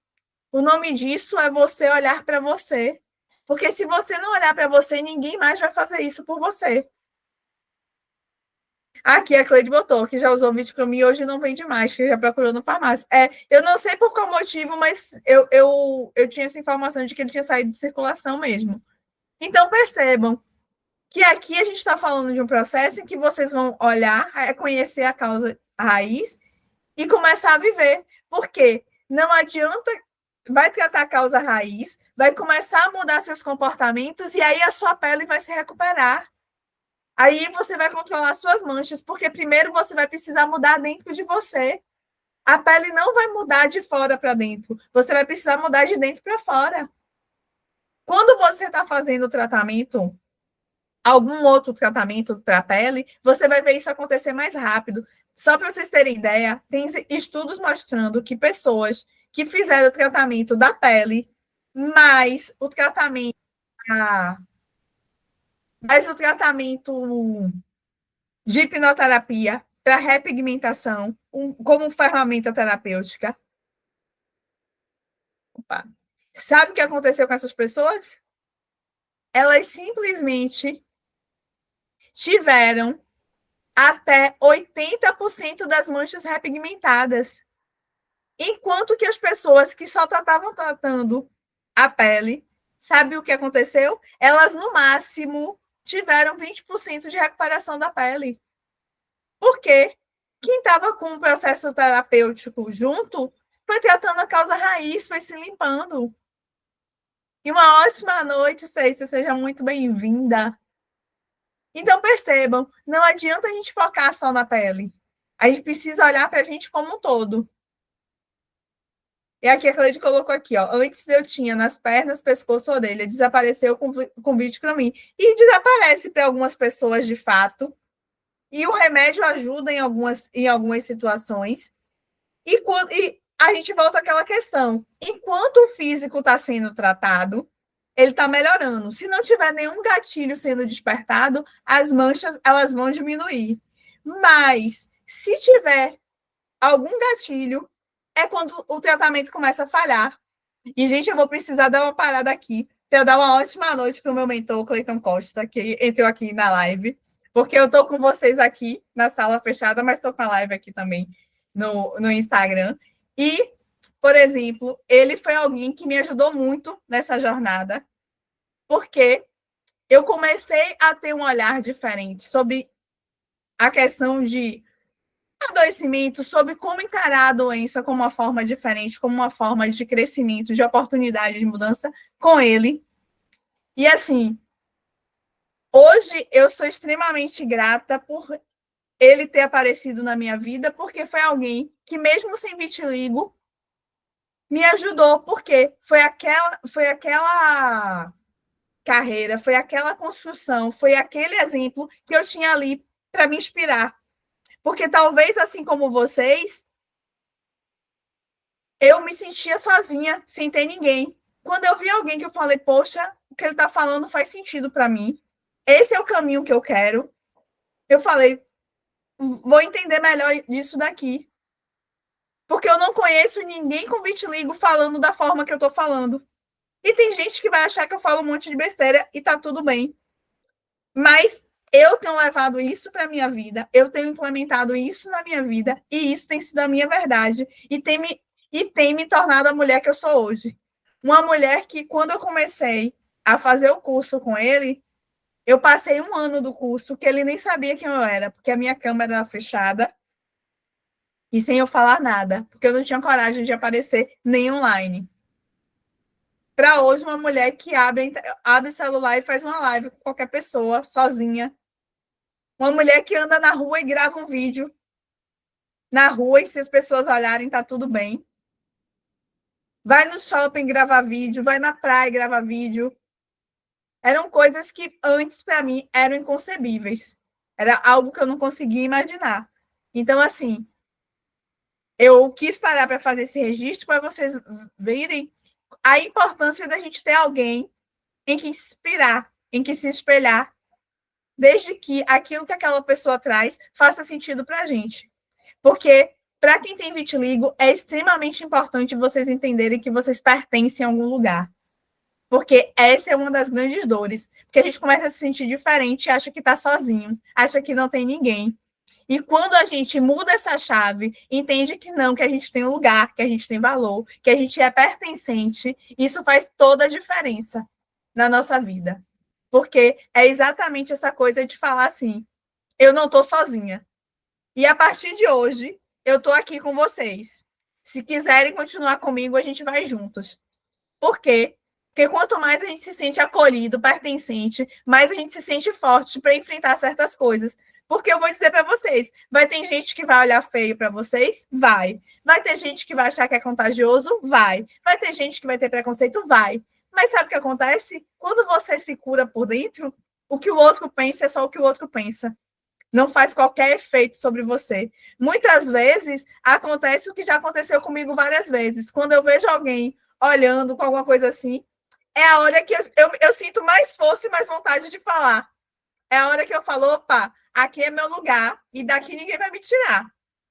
Speaker 1: O nome disso é você olhar para você. Porque se você não olhar para você, ninguém mais vai fazer isso por você. Aqui a Cleide botou, que já usou Vitcromi e hoje não vende mais, que já procurou no farmácia. Eu não sei por qual motivo, mas eu tinha essa informação de que ele tinha saído de circulação mesmo. Então, percebam que aqui a gente está falando de um processo em que vocês vão olhar, conhecer a causa raiz e começar a viver. Por quê? Não adianta, vai tratar a causa raiz, vai começar a mudar seus comportamentos e aí a sua pele vai se recuperar. Aí você vai controlar suas manchas, porque primeiro você vai precisar mudar dentro de você. A pele não vai mudar de fora para dentro, você vai precisar mudar de dentro para fora. Quando você está fazendo o tratamento, algum outro tratamento para a pele, você vai ver isso acontecer mais rápido. Só para vocês terem ideia, tem estudos mostrando que pessoas que fizeram o tratamento da pele, mais o tratamento de hipnoterapia para repigmentação, como ferramenta terapêutica. Opa. Sabe o que aconteceu com essas pessoas? Elas simplesmente tiveram até 80% das manchas repigmentadas. Enquanto que as pessoas que só estavam tratando a pele, sabe o que aconteceu? Elas, no máximo, tiveram 20% de recuperação da pele. Por quê? Quem estava com o processo terapêutico junto foi tratando a causa raiz, foi se limpando. E uma ótima noite, Cécia, seja muito bem-vinda. Então, percebam, não adianta a gente focar só na pele. A gente precisa olhar para a gente como um todo. E aqui a Cleide colocou aqui, ó. Antes eu tinha nas pernas, pescoço, orelha. Desapareceu com Vitcromi. E desaparece para algumas pessoas de fato. E o remédio ajuda em algumas situações. E a gente volta àquela questão. Enquanto o físico está sendo tratado, ele está melhorando. Se não tiver nenhum gatilho sendo despertado, as manchas elas vão diminuir. Mas, se tiver algum gatilho, é quando o tratamento começa a falhar. E, gente, eu vou precisar dar uma parada aqui para eu dar uma ótima noite para o meu mentor, Cleiton Costa, que entrou aqui na live, porque eu estou com vocês aqui na sala fechada, mas estou com a live aqui também no Instagram. E, por exemplo, ele foi alguém que me ajudou muito nessa jornada, porque eu comecei a ter um olhar diferente sobre a questão de adoecimento, sobre como encarar a doença como uma forma diferente, como uma forma de crescimento, de oportunidade de mudança com ele. E assim, hoje eu sou extremamente grata por ele ter aparecido na minha vida, porque foi alguém que, mesmo sem vitiligo, me ajudou, porque foi aquela carreira, foi aquela construção, foi aquele exemplo que eu tinha ali para me inspirar. Porque talvez, assim como vocês, eu me sentia sozinha, sem ter ninguém. Quando eu vi alguém que eu falei, poxa, o que ele está falando faz sentido para mim, esse é o caminho que eu quero, eu falei, vou entender melhor isso daqui. Porque eu não conheço ninguém com vitiligo falando da forma que eu estou falando. E tem gente que vai achar que eu falo um monte de besteira e tá tudo bem. Mas eu tenho levado isso para a minha vida, eu tenho implementado isso na minha vida, e isso tem sido a minha verdade. E tem me tornado a mulher que eu sou hoje. Uma mulher que, quando eu comecei a fazer o curso com ele, eu passei 1 ano do curso que ele nem sabia quem eu era, porque a minha câmera era fechada e sem eu falar nada, porque eu não tinha coragem de aparecer nem online. Para hoje, uma mulher que abre o celular e faz uma live com qualquer pessoa, sozinha. Uma mulher que anda na rua e grava um vídeo na rua e se as pessoas olharem, tá tudo bem. Vai no shopping gravar vídeo, vai na praia gravar vídeo. Eram coisas que antes, para mim, eram inconcebíveis. Era algo que eu não conseguia imaginar. Então, assim, eu quis parar para fazer esse registro para vocês verem a importância da gente ter alguém em que inspirar, em que se espelhar, desde que aquilo que aquela pessoa traz faça sentido para a gente. Porque, para quem tem vitiligo, é extremamente importante vocês entenderem que vocês pertencem a algum lugar. Porque essa é uma das grandes dores. Porque a gente começa a se sentir diferente, acha que está sozinho, acha que não tem ninguém. E quando a gente muda essa chave, entende que não, que a gente tem um lugar, que a gente tem valor, que a gente é pertencente, isso faz toda a diferença na nossa vida. Porque é exatamente essa coisa de falar assim: eu não estou sozinha. E a partir de hoje, eu estou aqui com vocês. Se quiserem continuar comigo, a gente vai juntos. Por quê? Porque quanto mais a gente se sente acolhido, pertencente, mais a gente se sente forte para enfrentar certas coisas. Porque eu vou dizer para vocês, vai ter gente que vai olhar feio para vocês? Vai. Vai ter gente que vai achar que é contagioso? Vai. Vai ter gente que vai ter preconceito? Vai. Mas sabe o que acontece? Quando você se cura por dentro, o que o outro pensa é só o que o outro pensa. Não faz qualquer efeito sobre você. Muitas vezes acontece o que já aconteceu comigo várias vezes. Quando eu vejo alguém olhando com alguma coisa assim, é a hora que eu sinto mais força e mais vontade de falar. É a hora que eu falo, opa, aqui é meu lugar e daqui ninguém vai me tirar.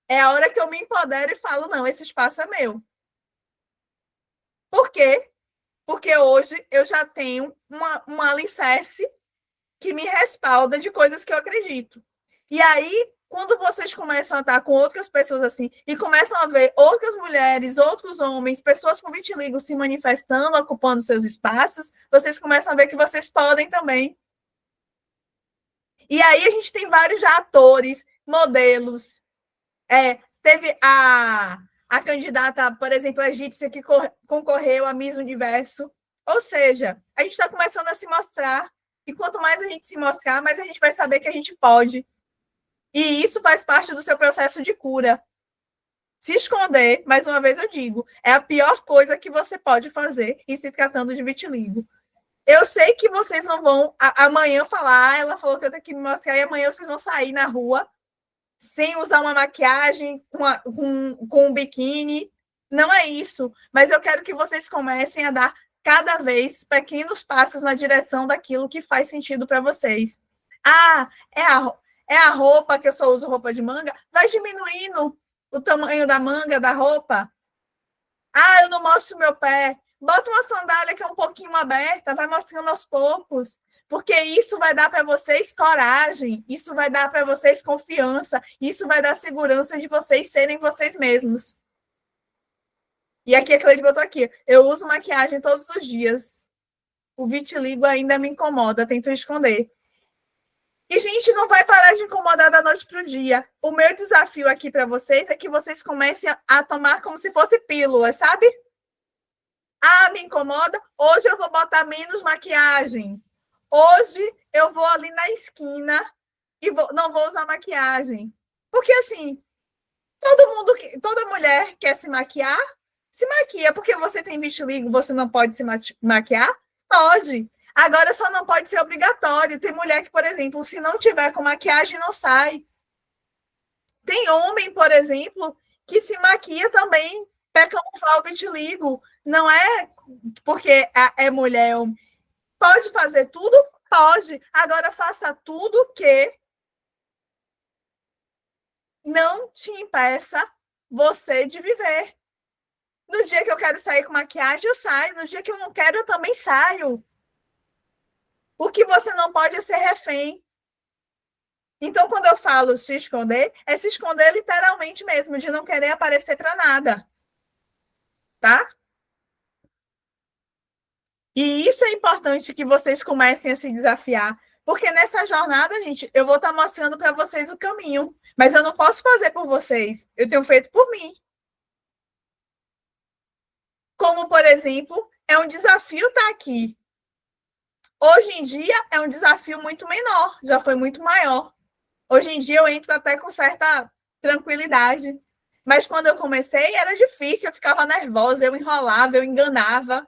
Speaker 1: É a hora que eu me empodero e falo, não, esse espaço é meu. Por quê? Porque hoje eu já tenho um alicerce que me respalda de coisas que eu acredito. E aí, quando vocês começam a estar com outras pessoas assim, e começam a ver outras mulheres, outros homens, pessoas com vitiligo se manifestando, ocupando seus espaços, vocês começam a ver que vocês podem também. E aí a gente tem vários já atores, modelos. Teve a candidata, por exemplo, a egípcia, que concorreu a Miss Universo. Ou seja, a gente está começando a se mostrar. E quanto mais a gente se mostrar, mais a gente vai saber que a gente pode. E isso faz parte do seu processo de cura. Se esconder, mais uma vez eu digo, é a pior coisa que você pode fazer em se tratando de vitiligo. Eu sei que vocês não vão amanhã falar, ela falou que eu tenho que me mostrar, e amanhã vocês vão sair na rua sem usar uma maquiagem, com um biquíni. Não é isso. Mas eu quero que vocês comecem a dar cada vez pequenos passos na direção daquilo que faz sentido para vocês. Ah, é a roupa que eu só uso roupa de manga? Vai diminuindo o tamanho da manga da roupa. Ah, eu não mostro o meu pé. Bota uma sandália que é um pouquinho aberta, vai mostrando aos poucos. Porque isso vai dar para vocês coragem, isso vai dar para vocês confiança, isso vai dar segurança de vocês serem vocês mesmos. E aqui a Cleide botou aqui, eu uso maquiagem todos os dias. O vitiligo ainda me incomoda, tento esconder. E, gente, não vai parar de incomodar da noite para o dia. O meu desafio aqui para vocês é que vocês comecem a tomar como se fosse pílula, sabe? Ah, me incomoda? Hoje eu vou botar menos maquiagem. Hoje eu vou ali na esquina e não vou usar maquiagem. Porque, assim, toda mulher quer se maquiar, se maquia. Porque você tem vitiligo, você não pode se maquiar? Pode. Agora só não pode ser obrigatório. Tem mulher que, por exemplo, se não tiver com maquiagem, não sai. Tem homem, por exemplo, que se maquia também para camuflar o vitiligo. Não é porque é mulher. Pode fazer tudo? Pode. Agora faça tudo que não te impeça você de viver. No dia que eu quero sair com maquiagem, eu saio. No dia que eu não quero, eu também saio. O que você não pode é ser refém. Então, quando eu falo se esconder, é se esconder literalmente mesmo, de não querer aparecer para nada. Tá? E isso é importante que vocês comecem a se desafiar, porque nessa jornada, gente, eu vou estar mostrando para vocês o caminho, mas eu não posso fazer por vocês, eu tenho feito por mim. Como, por exemplo, é um desafio estar aqui. Hoje em dia é um desafio muito menor, já foi muito maior. Hoje em dia eu entro até com certa tranquilidade. Mas quando eu comecei era difícil, eu ficava nervosa, eu enrolava, eu enganava.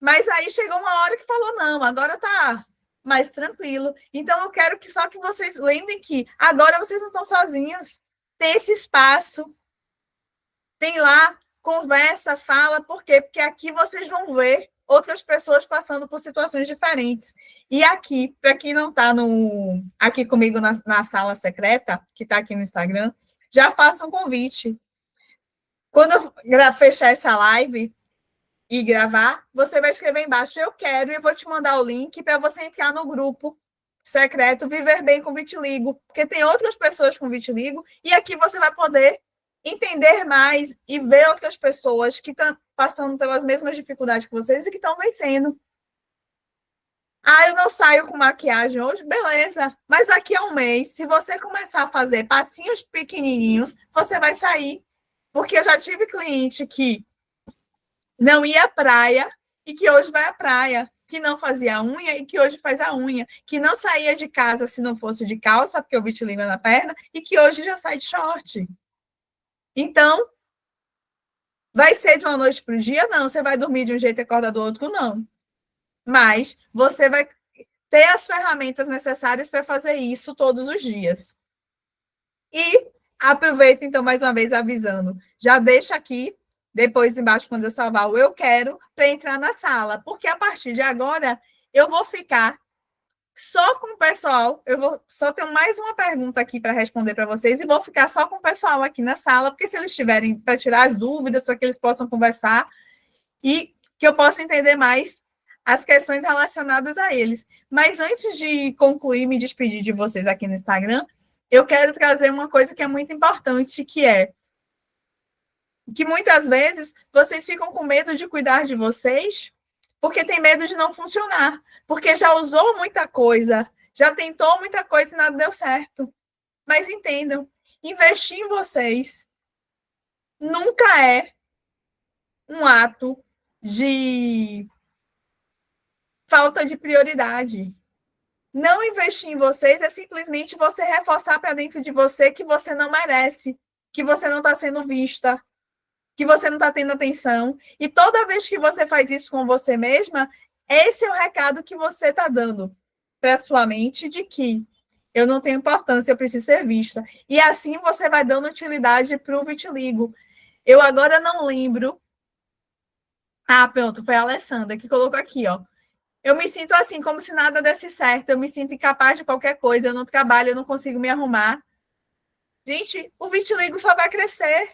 Speaker 1: Mas aí chegou uma hora que falou: não, agora tá mais tranquilo. Então eu quero que só que vocês lembrem que agora vocês não estão sozinhos. Tem esse espaço, tem lá, conversa, fala, por quê? Porque aqui vocês vão ver outras pessoas passando por situações diferentes. E aqui, para quem não está aqui comigo na sala secreta, que está aqui no Instagram, já faça um convite. Quando eu fechar essa live e gravar, você vai escrever embaixo, eu quero, e eu vou te mandar o link para você entrar no grupo secreto Viver Bem com Vitiligo, porque tem outras pessoas com vitiligo, e aqui você vai poder entender mais e ver outras pessoas que estão passando pelas mesmas dificuldades que vocês e que estão vencendo. Ah, eu não saio com maquiagem hoje, beleza. Mas daqui a um mês, se você começar a fazer passinhos pequenininhos, você vai sair. Porque eu já tive cliente que não ia à praia e que hoje vai à praia, que não fazia a unha e que hoje faz a unha, que não saía de casa se não fosse de calça, porque o vitiligo é na perna, e que hoje já sai de short. Então, vai ser de uma noite para o dia? Não. Você vai dormir de um jeito e acordar do outro? Não. Mas você vai ter as ferramentas necessárias para fazer isso todos os dias. E aproveita, então, mais uma vez avisando. Já deixa aqui, depois embaixo, quando eu salvar o eu quero, para entrar na sala. Porque a partir de agora, eu vou ficar só com o pessoal. Eu vou só ter mais uma pergunta aqui para responder para vocês e vou ficar só com o pessoal aqui na sala, porque se eles tiverem para tirar as dúvidas, para que eles possam conversar e que eu possa entender mais as questões relacionadas a eles. Mas antes de concluir, me despedir de vocês aqui no Instagram, eu quero trazer uma coisa que é muito importante, que é que muitas vezes vocês ficam com medo de cuidar de vocês porque tem medo de não funcionar, porque já usou muita coisa, já tentou muita coisa e nada deu certo. Mas entendam, investir em vocês nunca é um ato de falta de prioridade. Não investir em vocês é simplesmente você reforçar para dentro de você que você não merece, que você não está sendo vista, que você não está tendo atenção. E toda vez que você faz isso com você mesma, esse é o recado que você está dando para a sua mente de que eu não tenho importância, eu preciso ser vista. E assim você vai dando utilidade para o vitiligo. Eu agora não lembro. Ah, pronto, foi a Alessandra que colocou aqui, ó. Eu me sinto assim, como se nada desse certo. Eu me sinto incapaz de qualquer coisa. Eu não trabalho, eu não consigo me arrumar. Gente, o vitiligo só vai crescer.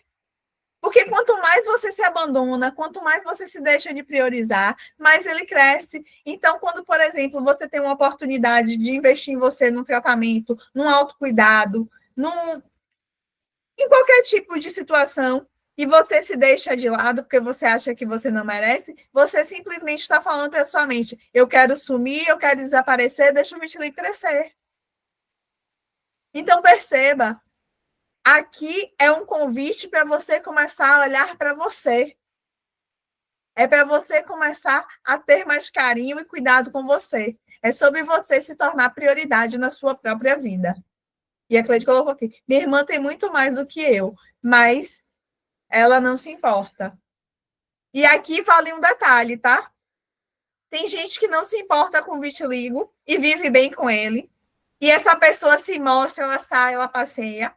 Speaker 1: Porque quanto mais você se abandona, quanto mais você se deixa de priorizar, mais ele cresce. Então, quando, por exemplo, você tem uma oportunidade de investir em você num tratamento, num autocuidado, em qualquer tipo de situação, e você se deixa de lado porque você acha que você não merece, você simplesmente está falando para a sua mente: eu quero sumir, eu quero desaparecer, deixa o vitiligo crescer. Então, perceba, aqui é um convite para você começar a olhar para você. É para você começar a ter mais carinho e cuidado com você. É sobre você se tornar prioridade na sua própria vida. E a Cleide colocou aqui: minha irmã tem muito mais do que eu, mas ela não se importa. E aqui vale um detalhe, tá? Tem gente que não se importa com vitiligo e vive bem com ele. E essa pessoa se mostra, ela sai, ela passeia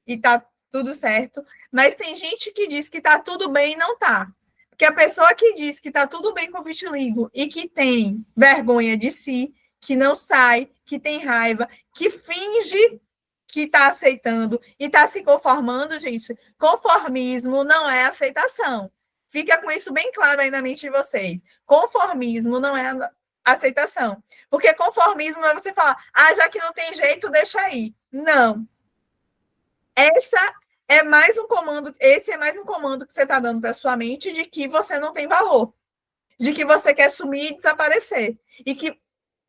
Speaker 1: e tá tudo certo. Mas tem gente que diz que tá tudo bem e não tá. Porque a pessoa que diz que tá tudo bem com vitiligo e que tem vergonha de si, que não sai, que tem raiva, que finge que está aceitando e está se conformando, gente, conformismo não é aceitação. Fica com isso bem claro aí na mente de vocês. Conformismo não é aceitação. Porque conformismo é você falar: ah, já que não tem jeito, deixa aí. Não. Essa é mais um comando, esse é mais um comando que você está dando para sua mente de que você não tem valor, de que você quer sumir e desaparecer, e que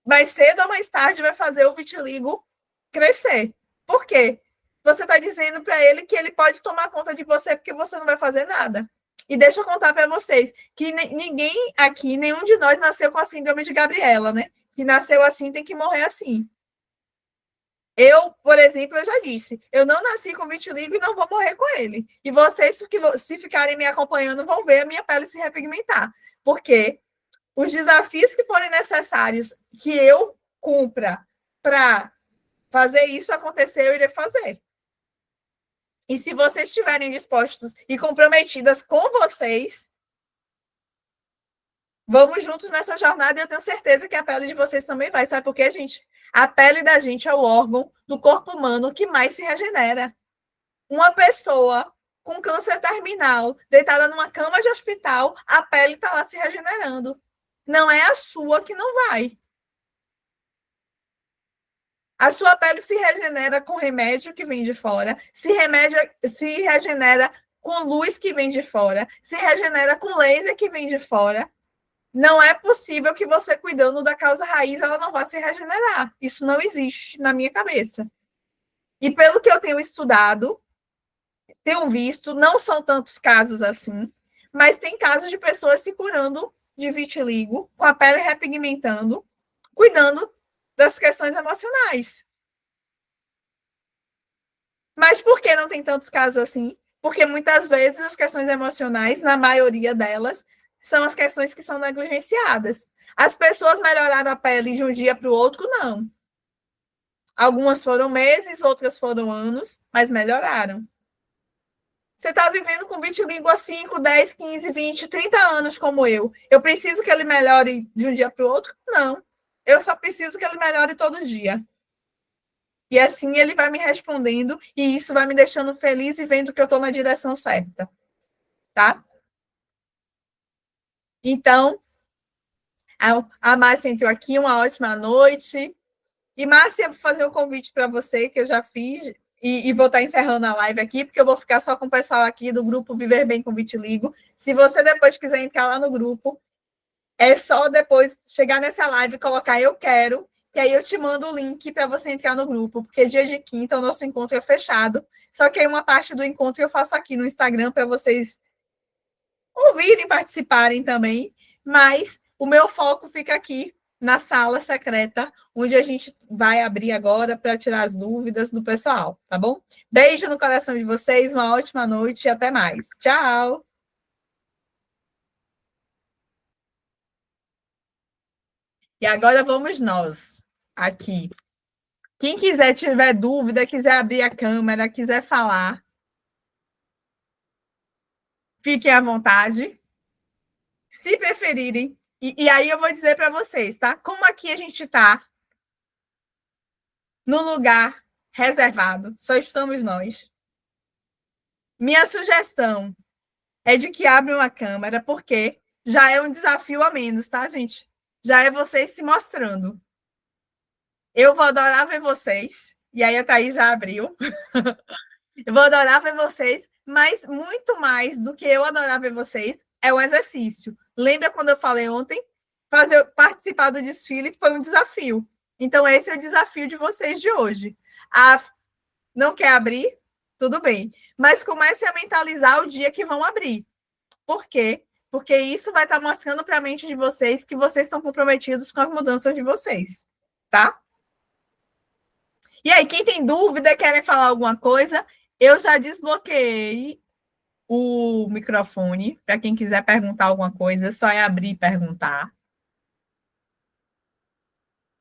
Speaker 1: mais cedo ou mais tarde vai fazer o vitiligo crescer. Por quê? Você está dizendo para ele que ele pode tomar conta de você porque você não vai fazer nada. E deixa eu contar para vocês que ninguém aqui, nenhum de nós nasceu com a síndrome de Gabriela, né? Que nasceu assim tem que morrer assim. Eu, por exemplo, eu já disse, eu não nasci com vitiligo e não vou morrer com ele. E vocês, se ficarem me acompanhando, vão ver a minha pele se repigmentar. Porque os desafios que forem necessários que eu cumpra para fazer isso acontecer, eu irei fazer. E se vocês estiverem dispostos e comprometidas com vocês, vamos juntos nessa jornada e eu tenho certeza que a pele de vocês também vai. Sabe por quê, gente? A pele da gente é o órgão do corpo humano que mais se regenera. Uma pessoa com câncer terminal, deitada numa cama de hospital, a pele está lá se regenerando. Não é a sua que não vai. A sua pele se regenera com remédio que vem de fora, se regenera com luz que vem de fora, se regenera com laser que vem de fora. Não é possível que você, cuidando da causa raiz, ela não vá se regenerar. Isso não existe na minha cabeça. E pelo que eu tenho estudado, tenho visto, não são tantos casos assim, mas tem casos de pessoas se curando de vitiligo, com a pele repigmentando, cuidando das questões emocionais. Mas por que não tem tantos casos assim? Porque muitas vezes as questões emocionais, na maioria delas, são as questões que são negligenciadas. As pessoas melhoraram a pele de um dia para o outro, não. Algumas foram meses, outras foram anos, mas melhoraram. Você está vivendo com vitiligo há 5, 10, 15, 20, 30 anos como eu. Eu preciso que ele melhore de um dia para o outro? Não. Eu só preciso que ele melhore todo dia. E assim ele vai me respondendo e isso vai me deixando feliz e vendo que eu estou na direção certa. Tá? Então, a Márcia entrou aqui, uma ótima noite. E, Márcia, vou fazer um convite para você, que eu já fiz, e vou estar encerrando a live aqui, porque eu vou ficar só com o pessoal aqui do grupo Viver Bem com Vitiligo. Se você depois quiser entrar lá no grupo, é só depois chegar nessa live e colocar eu quero, que aí eu te mando o link para você entrar no grupo, porque dia de quinta o nosso encontro é fechado. Só que aí uma parte do encontro eu faço aqui no Instagram para vocês ouvirem, participarem também, mas o meu foco fica aqui na sala secreta, onde a gente vai abrir agora para tirar as dúvidas do pessoal, tá bom? Beijo no coração de vocês, uma ótima noite e até mais. Tchau! E agora vamos nós, aqui. Quem quiser, tiver dúvida, quiser abrir a câmera, quiser falar, fiquem à vontade. Se preferirem, e aí eu vou dizer para vocês, tá? Como aqui a gente está no lugar reservado, só estamos nós. Minha sugestão é de que abram a câmera, porque já é um desafio a menos, tá, gente? Já é vocês se mostrando. Eu vou adorar ver vocês. E aí a Thaís já abriu. Eu vou adorar ver vocês, mas muito mais do que eu adorar ver vocês é o exercício. Lembra quando eu falei ontem? Participar do desfile foi um desafio. Então, esse é o desafio de vocês de hoje. Não quer abrir? Tudo bem. Mas comece a mentalizar o dia que vão abrir. Por quê? Porque isso vai estar mostrando para a mente de vocês que vocês estão comprometidos com as mudanças de vocês. Tá? E aí, quem tem dúvida, querem falar alguma coisa, eu já desbloqueei o microfone. Para quem quiser perguntar alguma coisa, só é abrir e perguntar.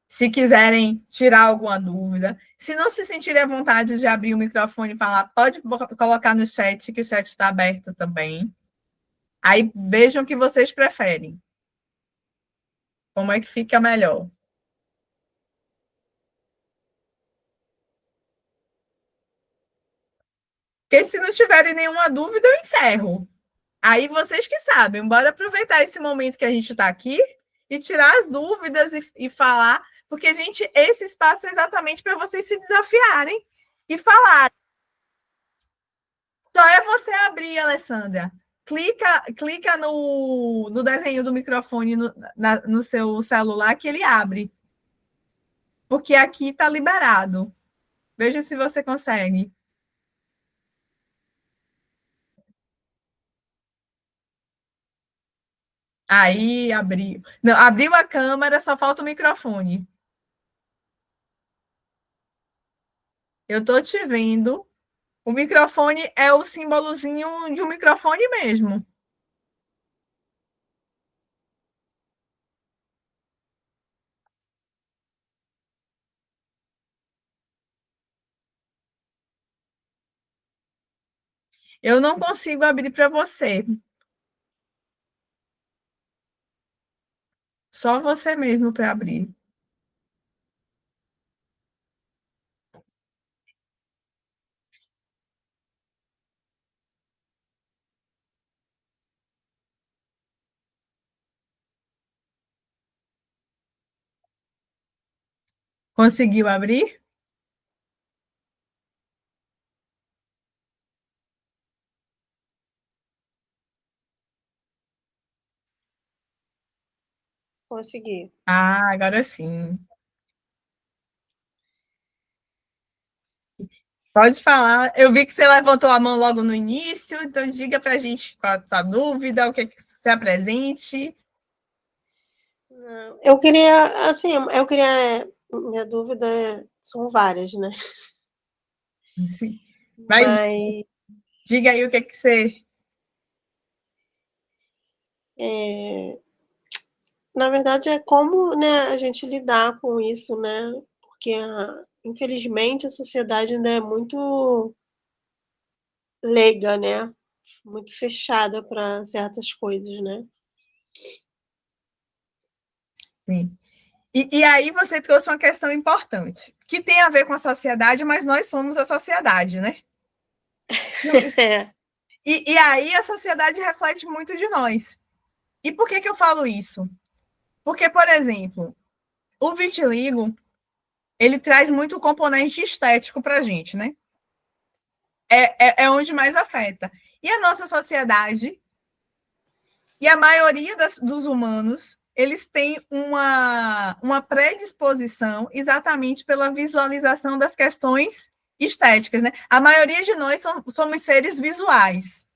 Speaker 1: Se quiserem tirar alguma dúvida. Se não se sentirem à vontade de abrir o microfone e falar, pode colocar no chat, que o chat está aberto também. Aí vejam o que vocês preferem. Como é que fica melhor. Porque se não tiverem nenhuma dúvida, eu encerro. Aí vocês que sabem. Bora aproveitar esse momento que a gente está aqui e tirar as dúvidas e falar, porque, gente, esse espaço é exatamente para vocês se desafiarem e falar. Só é você abrir, Alessandra. Clica no desenho do microfone no seu celular que ele abre. Porque aqui está liberado. Veja se você consegue. Aí, abriu. Não, abriu a câmera, só falta o microfone. Eu estou te vendo. O microfone é o símbolozinho de um microfone mesmo. Eu não consigo abrir para você. Só você mesmo para abrir. Conseguiu abrir?
Speaker 2: Consegui.
Speaker 1: Ah, agora sim. Pode falar. Eu vi que você levantou a mão logo no início, então diga para a gente qual a sua dúvida, o que você apresente.
Speaker 2: Eu queria, assim, minha dúvida são várias, né?
Speaker 1: Sim. Mas
Speaker 2: Mas
Speaker 1: diga aí o que você.
Speaker 2: na verdade é como, né, a gente lidar com isso, né? Porque infelizmente a sociedade ainda é muito leiga, né? Muito fechada para certas coisas, né?
Speaker 1: Sim. E aí você trouxe uma questão importante, que tem a ver com a sociedade, mas nós somos a sociedade, né?
Speaker 2: É.
Speaker 1: E aí a sociedade reflete muito de nós. E por que eu falo isso? Porque, por exemplo, o vitiligo, ele traz muito componente estético para a gente, né? É onde mais afeta. E a nossa sociedade, e a maioria dos humanos, eles têm uma predisposição exatamente pela visualização das questões estéticas, né? A maioria de nós somos seres visuais.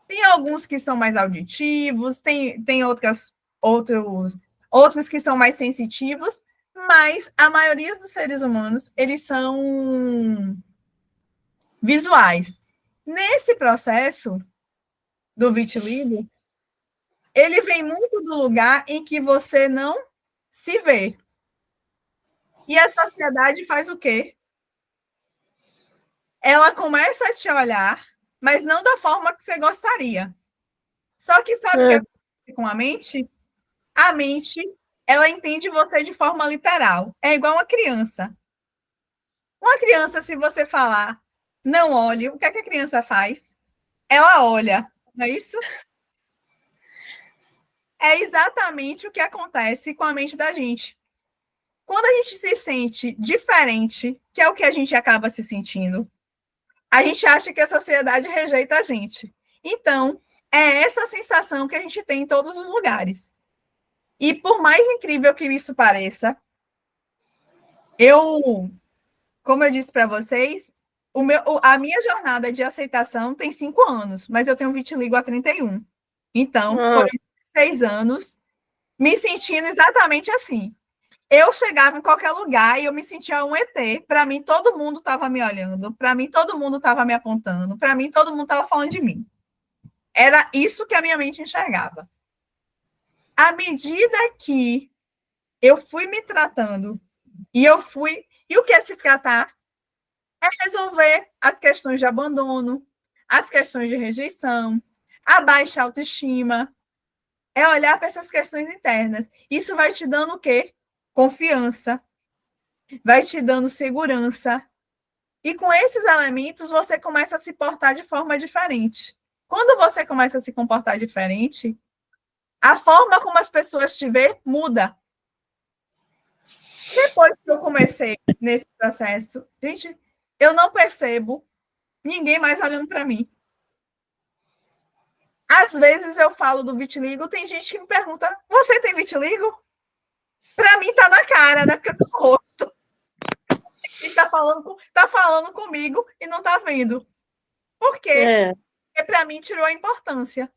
Speaker 1: Tem alguns que são mais auditivos, tem outros que são mais sensitivos, mas a maioria dos seres humanos, eles são visuais. Nesse processo do vitiligo, ele vem muito do lugar em que você não se vê. E a sociedade faz o quê? Ela começa a te olhar, mas não da forma que você gostaria. Só que sabe o que acontece com a mente? A mente, ela entende você de forma literal. É igual uma criança. Uma criança, se você falar, não olhe, o que é que a criança faz? Ela olha, não é isso? É exatamente o que acontece com a mente da gente. Quando a gente se sente diferente, que é o que a gente acaba se sentindo, a gente acha que a sociedade rejeita a gente. Então, é essa sensação que a gente tem em todos os lugares. E por mais incrível que isso pareça, como eu disse para vocês, a minha jornada de aceitação tem 5 anos, mas eu tenho vitiligo há 31. Então, foram 6 anos me sentindo exatamente assim. Eu chegava em qualquer lugar e eu me sentia um ET. Para mim, todo mundo estava me olhando. Para mim, todo mundo estava me apontando. Para mim, todo mundo estava falando de mim. Era isso que a minha mente enxergava. À medida que eu fui me tratando e o que é se tratar? É resolver as questões de abandono, as questões de rejeição, a baixa autoestima. É olhar para essas questões internas. Isso vai te dando o quê? Confiança, vai te dando segurança. E com esses elementos, você começa a se portar de forma diferente. Quando você começa a se comportar diferente, a forma como as pessoas te vê muda. Depois que eu comecei nesse processo, gente, eu não percebo Ninguém mais olhando para mim. Às vezes eu falo do vitiligo, tem gente que me pergunta: você tem vitiligo? Para mim tá na cara, né? Porque eu tô no rosto. E tá falando comigo e não tá vendo. Por quê? Porque para mim tirou a importância.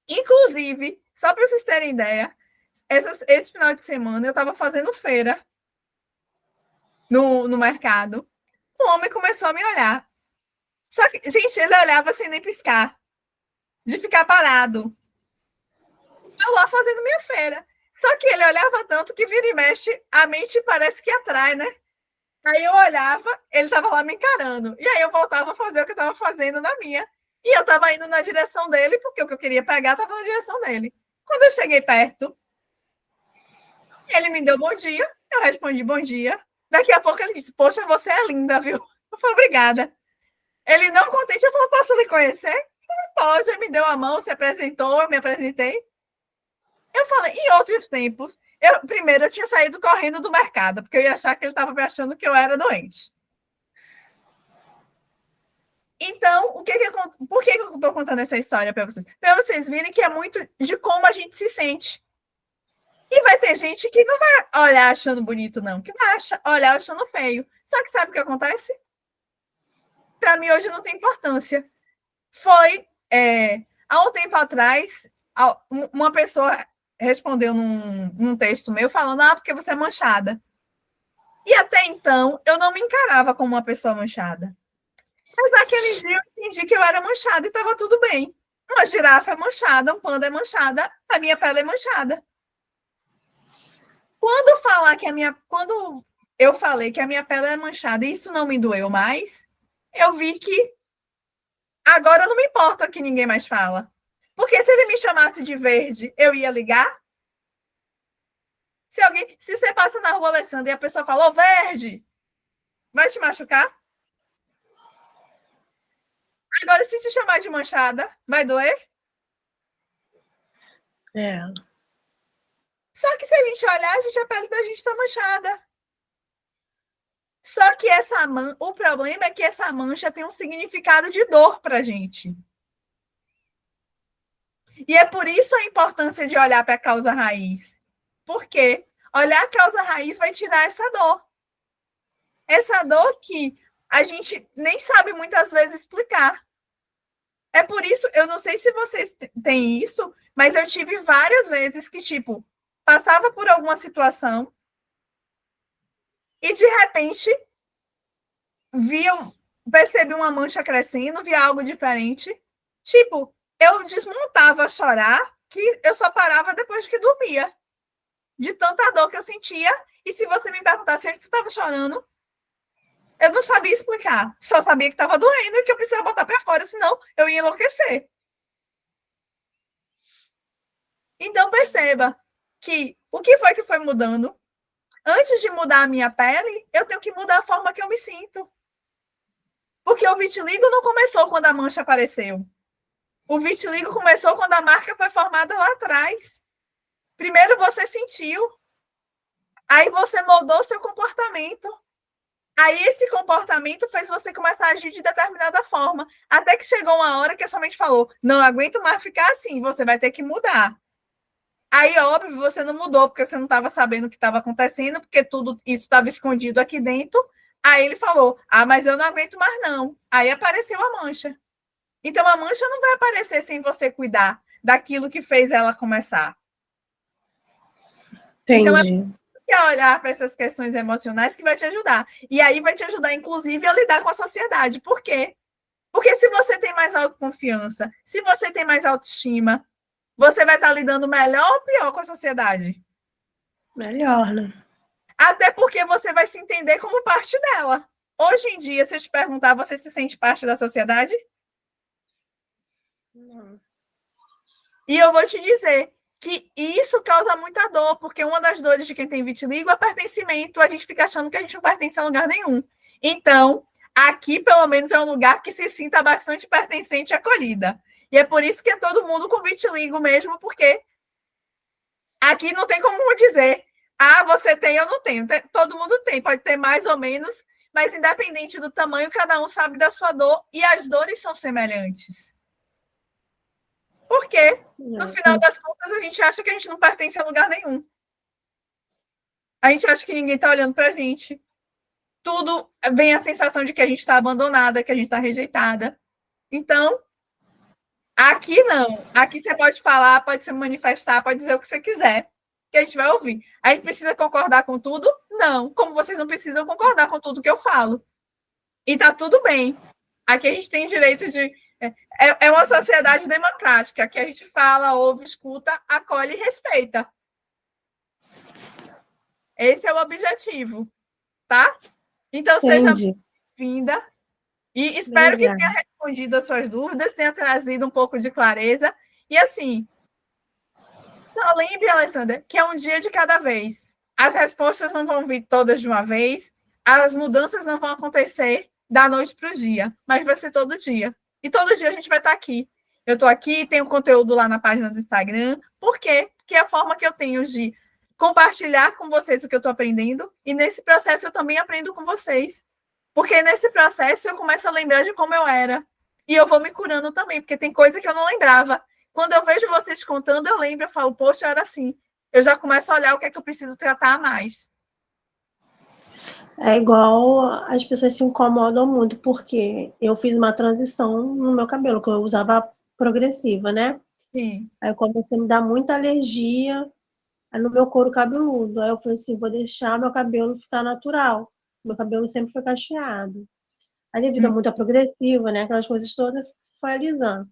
Speaker 1: Inclusive, só para vocês terem ideia, esse final de semana eu estava fazendo feira no mercado. Um homem começou a me olhar. Só que, gente, ele olhava sem nem piscar, de ficar parado. Eu lá fazendo minha feira. Só que ele olhava tanto que vira e mexe, a mente parece que atrai, né? Aí eu olhava, ele estava lá me encarando. E aí eu voltava a fazer o que eu estava fazendo na minha. E eu estava indo na direção dele, porque o que eu queria pegar estava na direção dele. Quando eu cheguei perto, ele me deu bom dia, eu respondi bom dia. Daqui a pouco ele disse: poxa, você é linda, viu? Eu falei: obrigada. Ele não contente, eu falei: posso lhe conhecer? Eu falei: pode. Ele me deu a mão, se apresentou, eu me apresentei. Eu falei: em outros tempos, primeiro eu tinha saído correndo do mercado, porque eu ia achar que ele estava me achando que eu era doente. Então, por que eu estou contando essa história para vocês? Para vocês verem que é muito de como a gente se sente. E vai ter gente que não vai olhar achando bonito, não, que vai olhar achando feio. Só que sabe o que acontece? Para mim, hoje não tem importância. Foi, há um tempo atrás, uma pessoa respondeu num texto meu falando: porque você é manchada. E até então, eu não me encarava como uma pessoa manchada. Mas naquele dia eu entendi que eu era manchada e estava tudo bem. Uma girafa é manchada, um panda é manchada, a minha pele é manchada. Quando eu falei que a minha pele é manchada e isso não me doeu mais, eu vi que agora não me importa que ninguém mais fala. Porque se ele me chamasse de verde, eu ia ligar? Se você passa na rua, Alessandra, e a pessoa falou verde, vai te machucar? Agora, se te chamar de manchada, vai doer? Só que se a gente olhar, a pele da gente está manchada. Só que o problema é que essa mancha tem um significado de dor para a gente. E é por isso a importância de olhar para a causa raiz. Por quê? Olhar a causa raiz vai tirar essa dor. Essa dor que a gente nem sabe muitas vezes explicar. É por isso, eu não sei se vocês têm isso, mas eu tive várias vezes que, tipo, passava por alguma situação e, de repente, percebi uma mancha crescendo, via algo diferente. Tipo, eu desmontava a chorar, que eu só parava depois que dormia. De tanta dor que eu sentia. E se você me perguntasse antes que você estava chorando, eu não sabia explicar. Só sabia que estava doendo e que eu precisava botar para fora, senão eu ia enlouquecer. Então, perceba que o que foi mudando? Antes de mudar a minha pele, eu tenho que mudar a forma que eu me sinto. Porque o vitiligo não começou quando a mancha apareceu. O vitiligo começou quando a marca foi formada lá atrás. Primeiro você sentiu, aí você moldou seu comportamento. Aí esse comportamento fez você começar a agir de determinada forma. Até que chegou uma hora que a sua mente falou: não aguento mais ficar assim, você vai ter que mudar. Aí, óbvio, você não mudou, porque você não estava sabendo o que estava acontecendo, porque tudo isso estava escondido aqui dentro. Aí ele falou: mas eu não aguento mais, não. Aí apareceu a mancha. Então, a mancha não vai aparecer sem você cuidar daquilo que fez ela começar.
Speaker 2: Entendi.
Speaker 1: Então, olhar para essas questões emocionais que vai te ajudar. E aí vai te ajudar, inclusive, a lidar com a sociedade. Por quê? Porque se você tem mais autoconfiança, se você tem mais autoestima, você vai estar lidando melhor ou pior com a sociedade?
Speaker 2: Melhor, né?
Speaker 1: Até porque você vai se entender como parte dela. Hoje em dia, se eu te perguntar, você se sente parte da sociedade?
Speaker 2: Não.
Speaker 1: E eu vou te dizer que isso causa muita dor, porque uma das dores de quem tem vitiligo é pertencimento. A gente fica achando que a gente não pertence a lugar nenhum. Então, aqui, pelo menos, é um lugar que se sinta bastante pertencente e acolhida. E é por isso que é todo mundo com vitiligo mesmo, porque aqui não tem como dizer: você tem, eu não tenho. Todo mundo tem, pode ter mais ou menos, mas independente do tamanho, cada um sabe da sua dor e as dores são semelhantes. Por quê? No final das contas, a gente acha que a gente não pertence a lugar nenhum. A gente acha que ninguém está olhando para a gente. Tudo vem a sensação de que a gente está abandonada, que a gente está rejeitada. Então, aqui não. Aqui você pode falar, pode se manifestar, pode dizer o que você quiser, que a gente vai ouvir. A gente precisa concordar com tudo? Não. Como vocês não precisam concordar com tudo que eu falo. E tá tudo bem. Aqui a gente tem direito de... É uma sociedade democrática. Aqui a gente fala, ouve, escuta, acolhe e respeita. Esse é o objetivo, tá? Então, seja bem-vinda. E espero que tenha respondido as suas dúvidas, tenha trazido um pouco de clareza. E, assim, só lembre, Alessandra, que é um dia de cada vez. As respostas não vão vir todas de uma vez, as mudanças não vão acontecer da noite para o dia, mas vai ser todo dia. E todo dia a gente vai estar aqui. Eu estou aqui, tenho conteúdo lá na página do Instagram. Por quê? Porque é a forma que eu tenho de compartilhar com vocês o que eu estou aprendendo, e nesse processo eu também aprendo com vocês. Porque nesse processo eu começo a lembrar de como eu era. E eu vou me curando também, porque tem coisa que eu não lembrava. Quando eu vejo vocês contando, eu lembro, eu falo, poxa, eu era assim. Eu já começo a olhar o que é que eu preciso tratar mais.
Speaker 2: É igual as pessoas se incomodam muito, porque eu fiz uma transição no meu cabelo, que eu usava progressiva, né?
Speaker 1: Sim.
Speaker 2: Aí eu comecei a me dar muita alergia no meu couro cabeludo. Aí eu falei assim, vou deixar meu cabelo ficar natural. Meu cabelo sempre foi cacheado. Aí devido a muita progressiva, né? Aquelas coisas todas, foi alisando.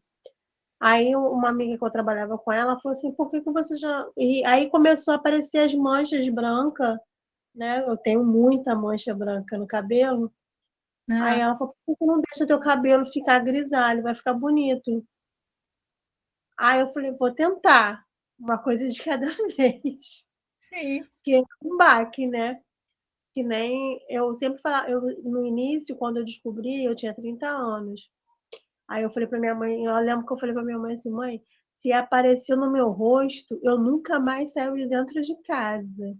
Speaker 2: Aí uma amiga que eu trabalhava com ela falou assim, por que você já... E aí começou a aparecer as manchas brancas, né? Eu tenho muita mancha branca no cabelo. Aí ela falou, por que você não deixa teu cabelo ficar grisalho? Vai ficar bonito. Aí eu falei, vou tentar. Uma coisa de cada vez.
Speaker 1: Sim.
Speaker 2: Porque é um baque, né? Que nem eu sempre falava, no início, quando eu descobri, eu tinha 30 anos. Aí eu falei para minha mãe, eu lembro que eu falei para minha mãe assim, mãe, se apareceu no meu rosto, eu nunca mais saio de dentro de casa.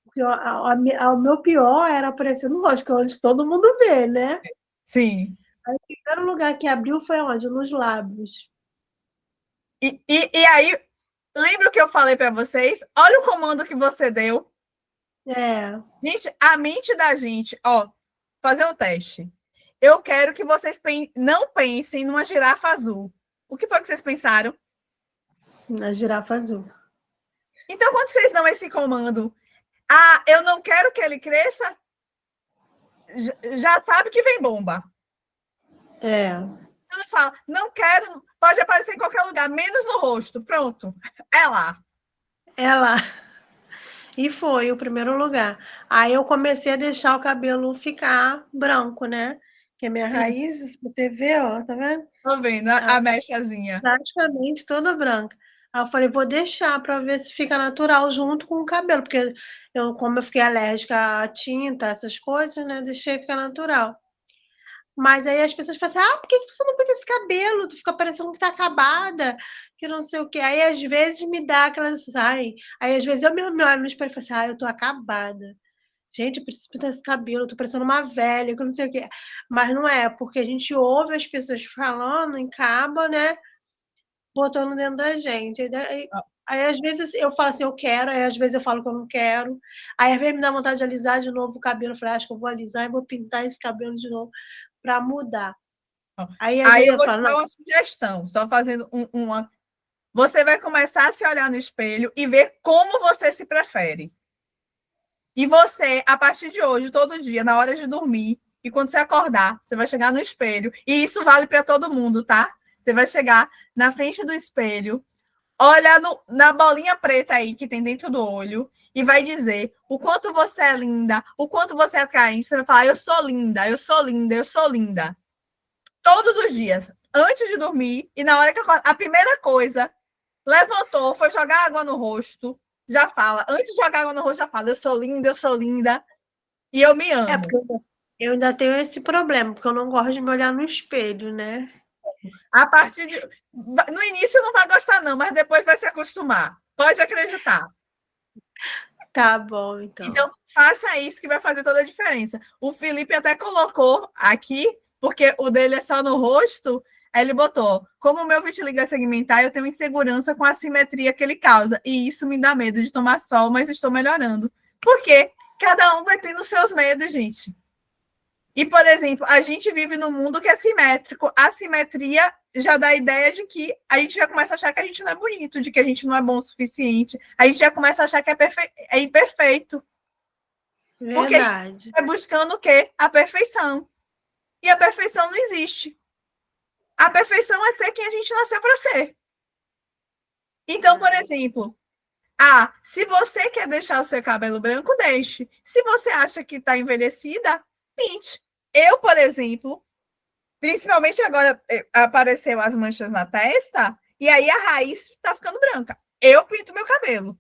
Speaker 2: Porque o meu pior era aparecer no rosto, que é onde todo mundo vê, né?
Speaker 1: Sim.
Speaker 2: Aí, o primeiro lugar que abriu foi onde? Nos lábios.
Speaker 1: E aí, lembra o que eu falei para vocês? Olha o comando que você deu.
Speaker 2: É.
Speaker 1: Gente, a mente da gente, ó, fazer um teste. Eu quero que vocês não pensem numa girafa azul. O que foi que vocês pensaram?
Speaker 2: Na girafa azul.
Speaker 1: Então, quando vocês dão esse comando, ah, eu não quero que ele cresça, já sabe que vem bomba.
Speaker 2: É.
Speaker 1: Quando fala, não quero, pode aparecer em qualquer lugar, menos no rosto. Pronto, é lá.
Speaker 2: É lá. E foi o primeiro lugar. Aí eu comecei a deixar o cabelo ficar branco, né? Que a minha raiz, se você vê, ó, tá vendo?
Speaker 1: Tô vendo a mechazinha.
Speaker 2: Praticamente toda branca. Aí eu falei, vou deixar para ver se fica natural junto com o cabelo, porque como eu fiquei alérgica à tinta, essas coisas, né? Deixei ficar natural. Mas aí as pessoas falam assim, por que você não pinta esse cabelo? Tu fica parecendo que tá acabada, que não sei o quê. Aí às vezes me dá aquelas, aí às vezes eu mesmo me olho no espelho e falo assim, eu tô acabada. Gente, eu preciso pintar esse cabelo, eu tô parecendo uma velha, que não sei o quê. Mas não é, porque a gente ouve as pessoas falando e acaba, né? Botando dentro da gente. Aí, às vezes eu falo assim, eu quero, aí às vezes eu falo que eu não quero. Aí às vezes me dá vontade de alisar de novo o cabelo. Eu falei, acho que eu vou alisar e vou pintar esse cabelo de novo para mudar. Aí às
Speaker 1: Aí
Speaker 2: vezes
Speaker 1: eu
Speaker 2: eu
Speaker 1: vou te
Speaker 2: falo,
Speaker 1: dar
Speaker 2: não.
Speaker 1: uma sugestão, só fazendo uma. Você vai começar a se olhar no espelho e ver como você se prefere. E você, a partir de hoje, todo dia, na hora de dormir, e quando você acordar, você vai chegar no espelho. E isso vale para todo mundo, tá? Você vai chegar na frente do espelho, olha na bolinha preta aí que tem dentro do olho e vai dizer o quanto você é linda, o quanto você é atraente. Você vai falar, eu sou linda, eu sou linda, eu sou linda. Todos os dias, antes de dormir e na hora que a primeira coisa, levantou, foi jogar água no rosto, já fala. Antes de jogar água no rosto, já fala, eu sou linda e eu me
Speaker 2: É,
Speaker 1: amo.
Speaker 2: porque eu ainda tenho esse problema, porque eu não gosto de me olhar no espelho, né?
Speaker 1: A partir de... No início não vai gostar, não, mas depois vai se acostumar. Pode acreditar.
Speaker 2: Tá bom, então.
Speaker 1: Então, faça isso que vai fazer toda a diferença. O Felipe até colocou aqui, porque o dele é só no rosto, aí ele botou, como o meu vitiligo é segmentar, eu tenho insegurança com a simetria que ele causa, e isso me dá medo de tomar sol, mas estou melhorando. Por quê? Cada um vai tendo seus medos, gente. E, por exemplo, a gente vive num mundo que é simétrico. A simetria já dá a ideia de que a gente já começa a achar que a gente não é bonito, de que a gente não é bom o suficiente. A gente já começa a achar que é imperfeito.
Speaker 2: Verdade.
Speaker 1: Porque é buscando o quê? A perfeição. E a perfeição não existe. A perfeição é ser quem a gente nasceu para ser. Então, por exemplo, se você quer deixar o seu cabelo branco, deixe. Se você acha que está envelhecida, pinte. Eu, por exemplo, principalmente agora apareceu as manchas na testa, e aí a raiz está ficando branca. Eu pinto meu cabelo.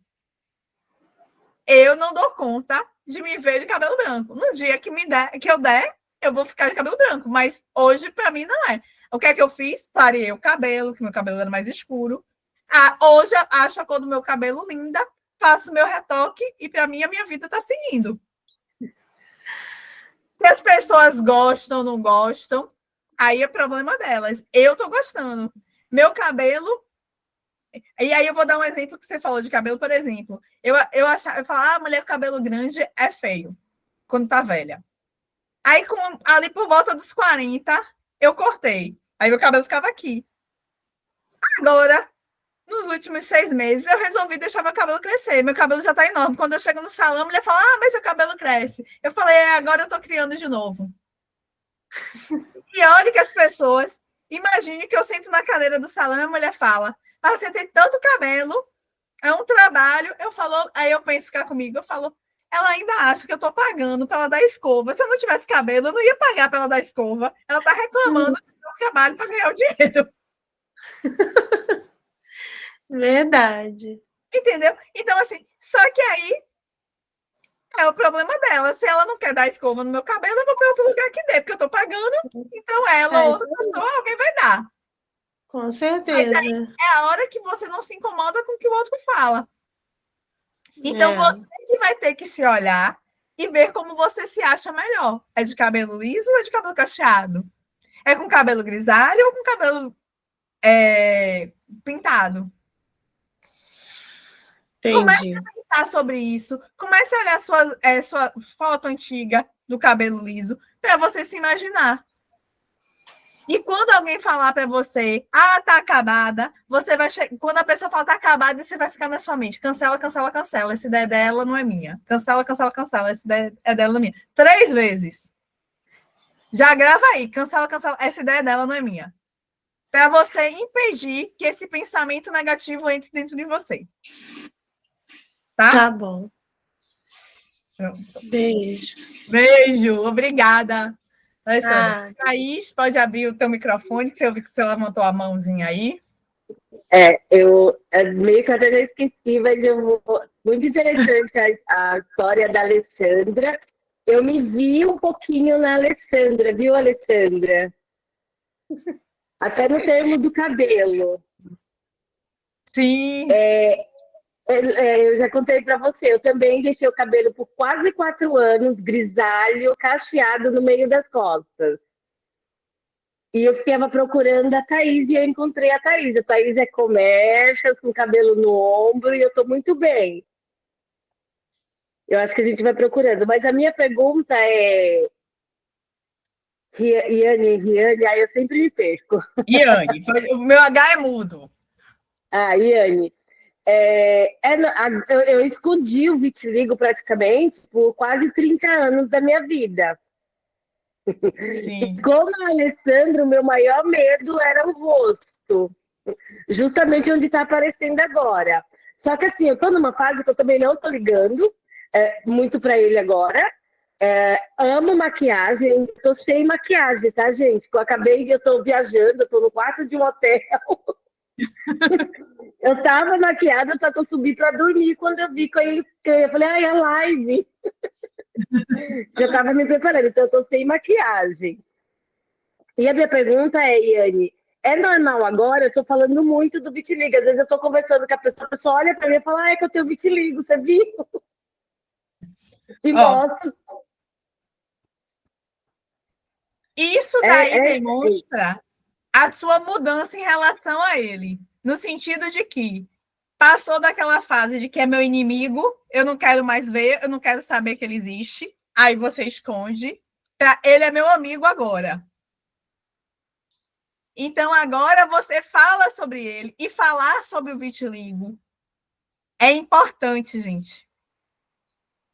Speaker 1: Eu não dou conta de me ver de cabelo branco. No dia que eu der, eu vou ficar de cabelo branco. Mas hoje, para mim, não é. O que é que eu fiz? Parei o cabelo, que meu cabelo era mais escuro. Hoje eu acho a cor do meu cabelo linda, faço meu retoque e para mim a minha vida está seguindo. Se as pessoas gostam ou não gostam, aí é problema delas. Eu estou gostando. Meu cabelo. E aí eu vou dar um exemplo que você falou de cabelo, por exemplo. Eu falo, mulher com cabelo grande é feio, quando tá velha. Aí, ali por volta dos 40, eu cortei. Aí meu cabelo ficava aqui. Agora, nos últimos 6 meses, eu resolvi deixar meu cabelo crescer. Meu cabelo já tá enorme. Quando eu chego no salão, a mulher fala, mas seu cabelo cresce. Eu falei, agora eu tô criando de novo. E olha que as pessoas... Imagine que eu sento na cadeira do salão e a mulher fala, mas você tem tanto cabelo, é um trabalho. Eu falo, aí eu penso cá comigo, eu falo, ela ainda acha que eu tô pagando para ela dar escova. Se eu não tivesse cabelo, eu não ia pagar para ela dar escova. Ela tá reclamando do meu trabalho para ganhar o dinheiro.
Speaker 2: Verdade.
Speaker 1: Entendeu? Então, assim, só que aí é o problema dela. Se ela não quer dar escova no meu cabelo, eu vou para outro lugar que dê, porque eu tô pagando. Então, ela ou outra pessoa, alguém vai dar.
Speaker 2: Com certeza.
Speaker 1: Mas aí é a hora que você não se incomoda com o que o outro fala. Então, você que vai ter que se olhar e ver como você se acha melhor. É de cabelo liso ou é de cabelo cacheado? É com cabelo grisalho ou com cabelo pintado?
Speaker 2: Entendi.
Speaker 1: Comece a pensar sobre isso. Comece a olhar sua foto antiga do cabelo liso para você se imaginar. E quando alguém falar para você, tá acabada, você vai quando a pessoa fala tá acabada, você vai ficar na sua mente, cancela, cancela, cancela, essa ideia dela não é minha. Cancela, cancela, cancela, essa ideia é dela, não é minha. 3 vezes. Já grava aí, cancela, cancela, essa ideia dela não é minha. Para você impedir que esse pensamento negativo entre dentro de você.
Speaker 2: Tá bom.
Speaker 1: Pronto.
Speaker 2: Beijo.
Speaker 1: Beijo, obrigada. Alessandra, Thaís, pode abrir o teu microfone, que você ouviu que você levantou a mãozinha aí.
Speaker 3: Eu meio que até já esqueci, mas eu vou... Muito interessante a história da Alessandra. Eu me vi um pouquinho na Alessandra, viu, Alessandra? Até no termo do cabelo.
Speaker 1: Sim.
Speaker 3: Eu já contei para você, eu também deixei o cabelo por quase 4 anos, grisalho, cacheado no meio das costas. E eu ficava procurando a Thaís e eu encontrei a Thaís. A Thaís é com mechas, com cabelo no ombro e eu estou muito bem. Eu acho que a gente vai procurando. Mas a minha pergunta é... Riane, aí eu sempre me perco.
Speaker 1: Iane, o meu H é mudo.
Speaker 3: Iane. Eu escondi o vitiligo praticamente por quase 30 anos da minha vida.
Speaker 1: Sim.
Speaker 3: E como a Alessandra, o meu maior medo era o rosto, justamente onde está aparecendo agora. Só que assim, eu estou numa fase que eu também não estou ligando muito para ele agora. Amo maquiagem, estou sem maquiagem, tá, gente? Eu estou viajando, eu estou no quarto de um hotel. Eu estava maquiada, só que eu subi para dormir quando eu vi que eu falei, é live. Já estava me preparando, então eu estou sem maquiagem. E a minha pergunta é, Iane, é normal agora? Eu estou falando muito do vitiligo. Às vezes eu estou conversando com a pessoa olha para mim e fala, é que eu tenho vitiligo, você viu? E
Speaker 1: Ó,
Speaker 3: mostro.
Speaker 1: isso daí demonstra a sua mudança em relação a ele. No sentido de que passou daquela fase de que é meu inimigo, eu não quero mais ver, eu não quero saber que ele existe. Aí você esconde. Ele é meu amigo agora. Então agora você fala sobre ele. E falar sobre o vitiligo é importante, gente.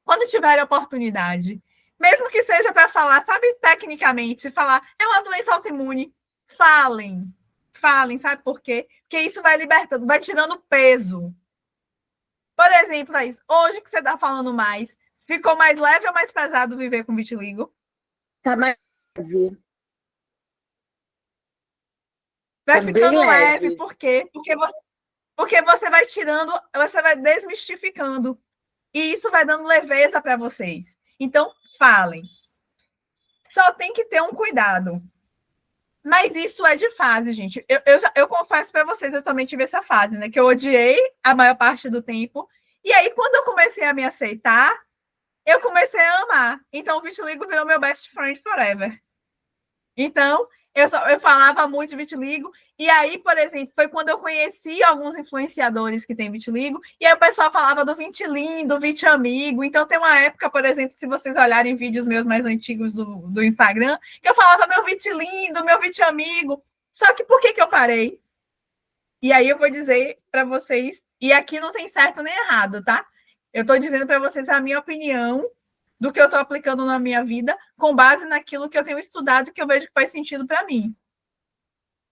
Speaker 1: Quando tiver oportunidade. Mesmo que seja para falar, sabe, tecnicamente, falar, é uma doença autoimune. Falem. Falem, sabe por quê? Porque isso vai libertando, vai tirando peso. Por exemplo, Thaís, hoje que você está falando mais, ficou mais leve ou mais pesado viver com vitiligo?
Speaker 3: Tá mais leve.
Speaker 1: Vai
Speaker 3: Tá bem
Speaker 1: ficando leve,
Speaker 3: leve.
Speaker 1: por quê? Porque você vai tirando, você vai desmistificando. E isso vai dando leveza para vocês. Então, falem. Só tem que ter um cuidado. Mas isso é de fase, gente. Eu confesso para vocês, eu também tive essa fase, né? Que eu odiei a maior parte do tempo. E aí, quando eu comecei a me aceitar, eu comecei a amar. Então, o vitiligo virou meu best friend forever. Então, eu falava muito de vitiligo. E aí, por exemplo, foi quando eu conheci alguns influenciadores que têm vitiligo. E aí o pessoal falava do vitilindo, vitamigo. Então, tem uma época, por exemplo, se vocês olharem vídeos meus mais antigos do Instagram, que eu falava meu vitilindo, meu vitamigo. Só que por que eu parei? E aí eu vou dizer para vocês, e aqui não tem certo nem errado, tá? Eu estou dizendo para vocês a minha opinião do que eu estou aplicando na minha vida, com base naquilo que eu tenho estudado e que eu vejo que faz sentido para mim.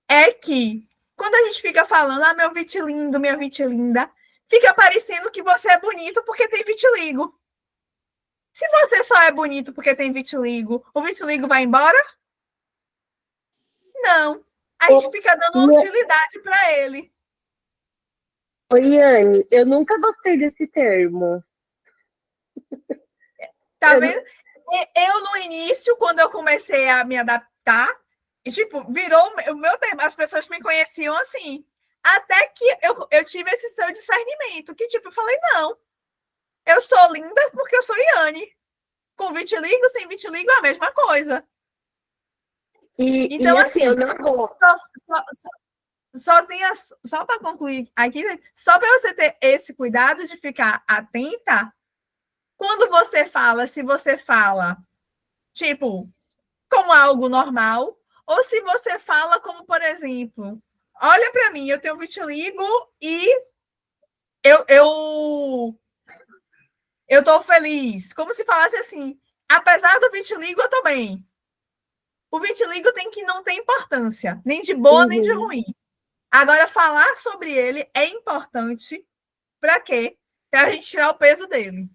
Speaker 1: É que, quando a gente fica falando, meu vitilindo, minha vitilinda, fica parecendo que você é bonito porque tem vitiligo. Se você só é bonito porque tem vitiligo, o vitiligo vai embora? Não. A gente fica dando uma utilidade para ele.
Speaker 3: Oi, Anne, eu nunca gostei desse termo.
Speaker 1: Tá vendo? Eu, no início, quando eu comecei a me adaptar, tipo, virou o meu tempo. As pessoas me conheciam assim. Até que eu tive esse seu discernimento, que, tipo, eu falei, não, eu sou linda porque eu sou Iane. Com vitiligo, sem vitiligo, é a mesma coisa. Então,
Speaker 3: assim, eu não vou.
Speaker 1: Só para concluir aqui, só para você ter esse cuidado de ficar atenta, quando você fala, se você fala, tipo, como algo normal, ou se você fala como, por exemplo, olha para mim, eu tenho vitiligo e eu estou feliz. Como se falasse assim, apesar do vitiligo, eu estou bem. O vitiligo tem que não ter importância, nem de boa, nem de ruim. Agora, falar sobre ele é importante para quê? Para a gente tirar o peso dele.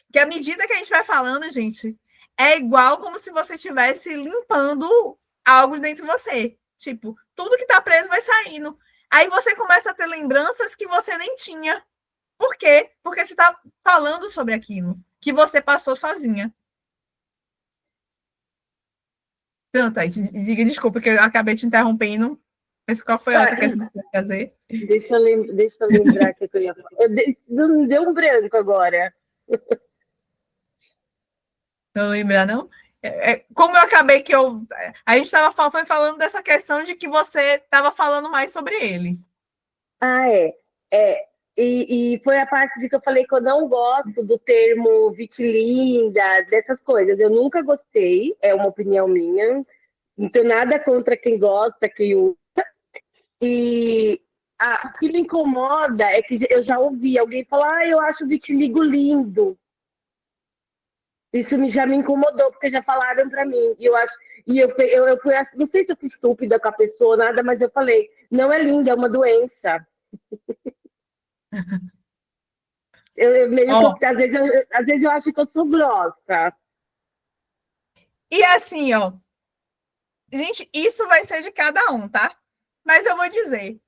Speaker 1: Porque à medida que a gente vai falando, gente, é igual como se você estivesse limpando algo dentro de você. Tipo, tudo que está preso vai saindo. Aí você começa a ter lembranças que você nem tinha. Por quê? Porque você está falando sobre aquilo que você passou sozinha. Pronto, aí, diga desculpa que eu acabei te interrompendo. Mas qual foi a outra coisa que você quer fazer?
Speaker 3: Deixa eu lembrar que eu ia falar. Deu um branco agora.
Speaker 1: Não lembra, não? Como eu acabei que eu. A gente estava falando dessa questão de que você estava falando mais sobre ele.
Speaker 3: Ah, é. E foi a parte de que eu falei que eu não gosto do termo vitilinda, dessas coisas. Eu nunca gostei, é uma opinião minha. Não tenho nada contra quem gosta, quem usa. E o que me incomoda é que eu já ouvi alguém falar, eu acho o vitiligo lindo. Isso já me incomodou, porque já falaram para mim. Eu fui, não sei se eu fui estúpida com a pessoa, nada, mas eu falei, não é lindo, é uma doença. Às vezes eu acho que eu sou grossa.
Speaker 1: E assim, ó. Gente, isso vai ser de cada um, tá? Mas eu vou dizer.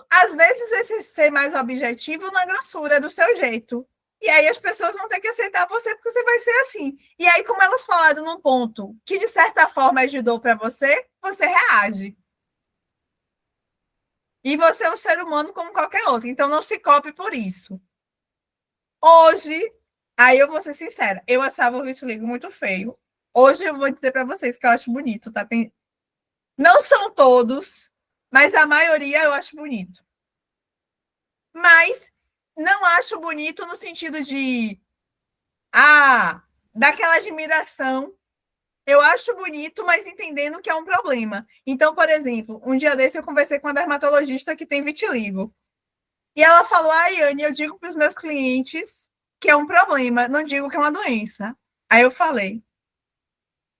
Speaker 1: Às vezes esse ser mais objetivo na grossura, do seu jeito. E aí as pessoas vão ter que aceitar você porque você vai ser assim. E aí, como elas falaram num ponto que de certa forma ajudou para você, você reage. E você é um ser humano como qualquer outro. Então não se cobre por isso. Hoje, Aí eu vou ser sincera, eu achava o vitiligo muito feio. Hoje eu vou dizer para vocês que eu acho bonito, tá? Não são todos, mas a maioria eu acho bonito. Mas não acho bonito no sentido de daquela admiração. Eu acho bonito, mas entendendo que é um problema. Então, por exemplo, um dia desse eu conversei com uma dermatologista que tem vitiligo. E ela falou: Yane, eu digo para os meus clientes que é um problema, não digo que é uma doença. Aí eu falei: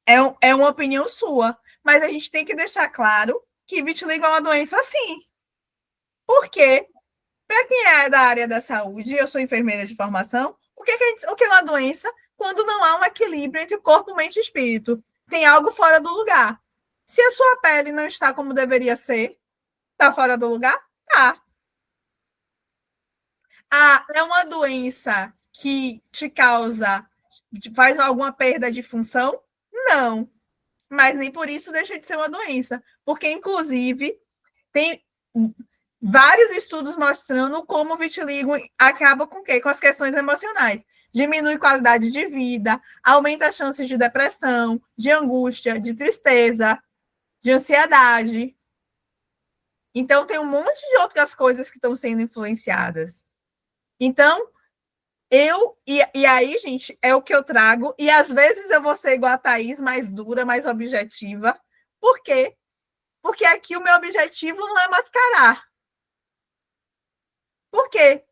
Speaker 1: é uma opinião sua, mas a gente tem que deixar claro que vitiligo é uma doença sim. Por quê? Para quem é da área da saúde, eu sou enfermeira de formação, o que é uma doença? Quando não há um equilíbrio entre corpo, mente e espírito. Tem algo fora do lugar. Se a sua pele não está como deveria ser, está fora do lugar? Tá. É uma doença que te faz alguma perda de função? Não. Mas nem por isso deixa de ser uma doença. Porque, inclusive, tem vários estudos mostrando como o vitiligo acaba com o quê? Com as questões emocionais. Diminui qualidade de vida, aumenta as chances de depressão, de angústia, de tristeza, de ansiedade. Então, tem um monte de outras coisas que estão sendo influenciadas. Então, e aí, gente, é o que eu trago, e às vezes eu vou ser igual a Thaís, mais dura, mais objetiva. Por quê? Porque aqui o meu objetivo não é mascarar. Por quê?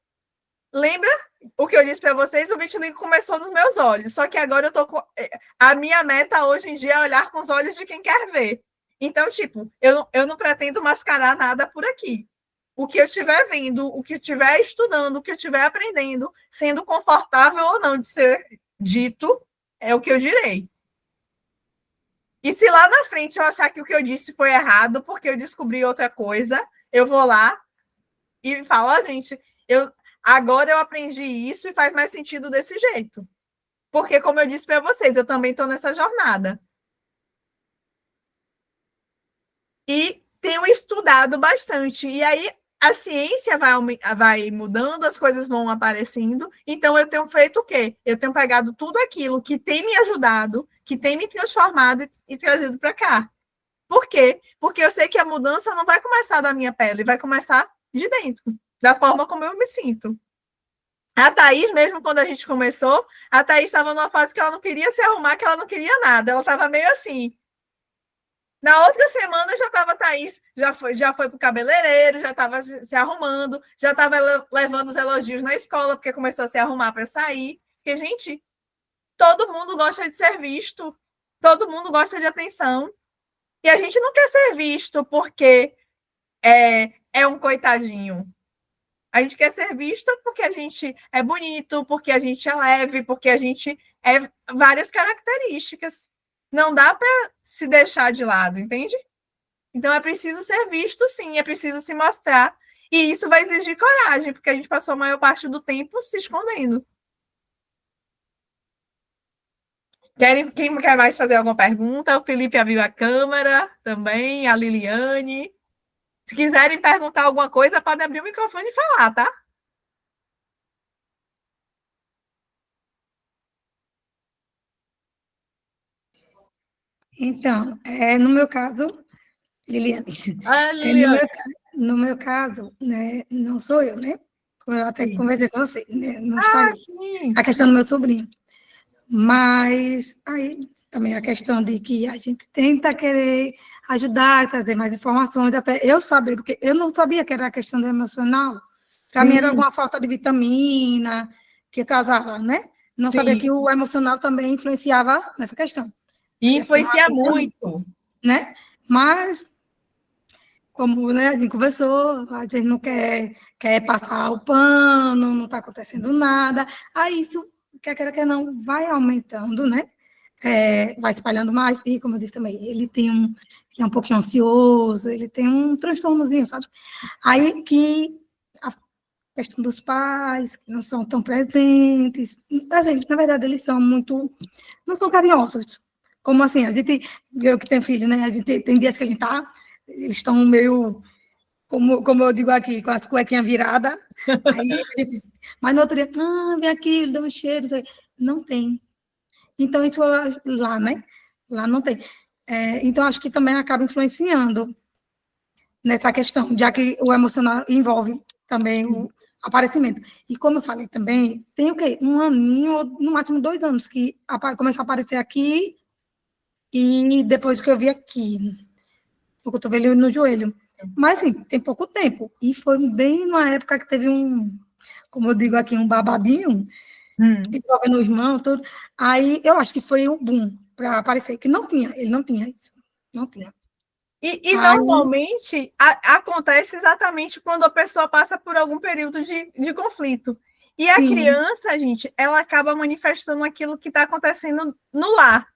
Speaker 1: Lembra o que eu disse para vocês? O vitiligo começou nos meus olhos, só que agora eu tô com... A minha meta hoje em dia é olhar com os olhos de quem quer ver. Então, tipo, eu não pretendo mascarar nada por aqui. O que eu estiver vendo, o que eu estiver estudando, o que eu estiver aprendendo, sendo confortável ou não de ser dito, é o que eu direi. E se lá na frente eu achar que o que eu disse foi errado, porque eu descobri outra coisa, eu vou lá e falo: ó, gente, agora eu aprendi isso e faz mais sentido desse jeito. Porque, como eu disse para vocês, eu também estou nessa jornada. E tenho estudado bastante. E aí a ciência vai mudando, as coisas vão aparecendo. Então, eu tenho feito o quê? Eu tenho pegado tudo aquilo que tem me ajudado, que tem me transformado e trazido para cá. Por quê? Porque eu sei que a mudança não vai começar da minha pele, vai começar de dentro, da forma como eu me sinto. A Thaís, mesmo quando a gente começou, a Thaís estava numa fase que ela não queria se arrumar, que ela não queria nada. Ela estava meio assim. Na outra semana já estava a Thaís, já foi para o cabeleireiro, já estava se arrumando, já estava levando os elogios na escola, porque começou a se arrumar para sair. Porque, gente, todo mundo gosta de ser visto, todo mundo gosta de atenção. E a gente não quer ser visto porque é um coitadinho. A gente quer ser visto porque a gente é bonito, porque a gente é leve, porque a gente é várias características. Não dá para se deixar de lado, entende? Então é preciso ser visto, sim, é preciso se mostrar. E isso vai exigir coragem, porque a gente passou a maior parte do tempo se escondendo. Quem quer mais fazer alguma pergunta? O Felipe abriu a câmera também, a Liliane. Se quiserem perguntar alguma coisa, podem abrir o microfone e falar, tá?
Speaker 4: Então, no meu caso, Liliane,
Speaker 1: Liliane.
Speaker 4: No meu caso, né, não sou eu, né? Eu até conversei com você, né, no Instagram.
Speaker 1: Sim.
Speaker 4: A questão do meu sobrinho. Mas aí também a questão de que a gente tenta querer ajudar, trazer mais informações, até eu saber, porque eu não sabia que era a questão do emocional. Para mim era alguma falta de vitamina que causava, né? Não sabia que o emocional também influenciava nessa questão.
Speaker 1: E influencia muito.
Speaker 4: Né? Mas, como, né, a gente conversou, a gente não quer passar o pano, não está acontecendo nada. Aí isso, quer não, vai aumentando, né? Vai espalhando mais. E, como eu disse também, ele é um pouquinho ansioso, ele tem um transtornozinho, sabe? Aí que a questão dos pais, que não são tão presentes, a gente, na verdade, eles são muito... não são carinhosos. Como assim? Eu que tenho filho, né? A gente tem dias que a gente eles estão meio como eu digo aqui, com as cuequinhas viradas. Aí a gente, mas no outro dia, vem aqui, dá um cheiro. Não tem. Então, isso lá, né? Lá não tem. Então, acho que também acaba influenciando nessa questão, já que o emocional envolve também o aparecimento. E como eu falei também, tem o quê? 1 aninho, ou no máximo 2 anos, que começou a aparecer aqui, e depois que eu vi aqui, no cotovelo e no joelho. Mas, assim, tem pouco tempo. E foi bem na época que teve como eu digo aqui, um babadinho, envolvendo o irmão, tudo. Aí, eu acho que foi o boom para aparecer, que ele não tinha isso. Não tinha.
Speaker 1: E normalmente acontece exatamente quando a pessoa passa por algum período de conflito. E a criança, gente, ela acaba manifestando aquilo que está acontecendo no lar.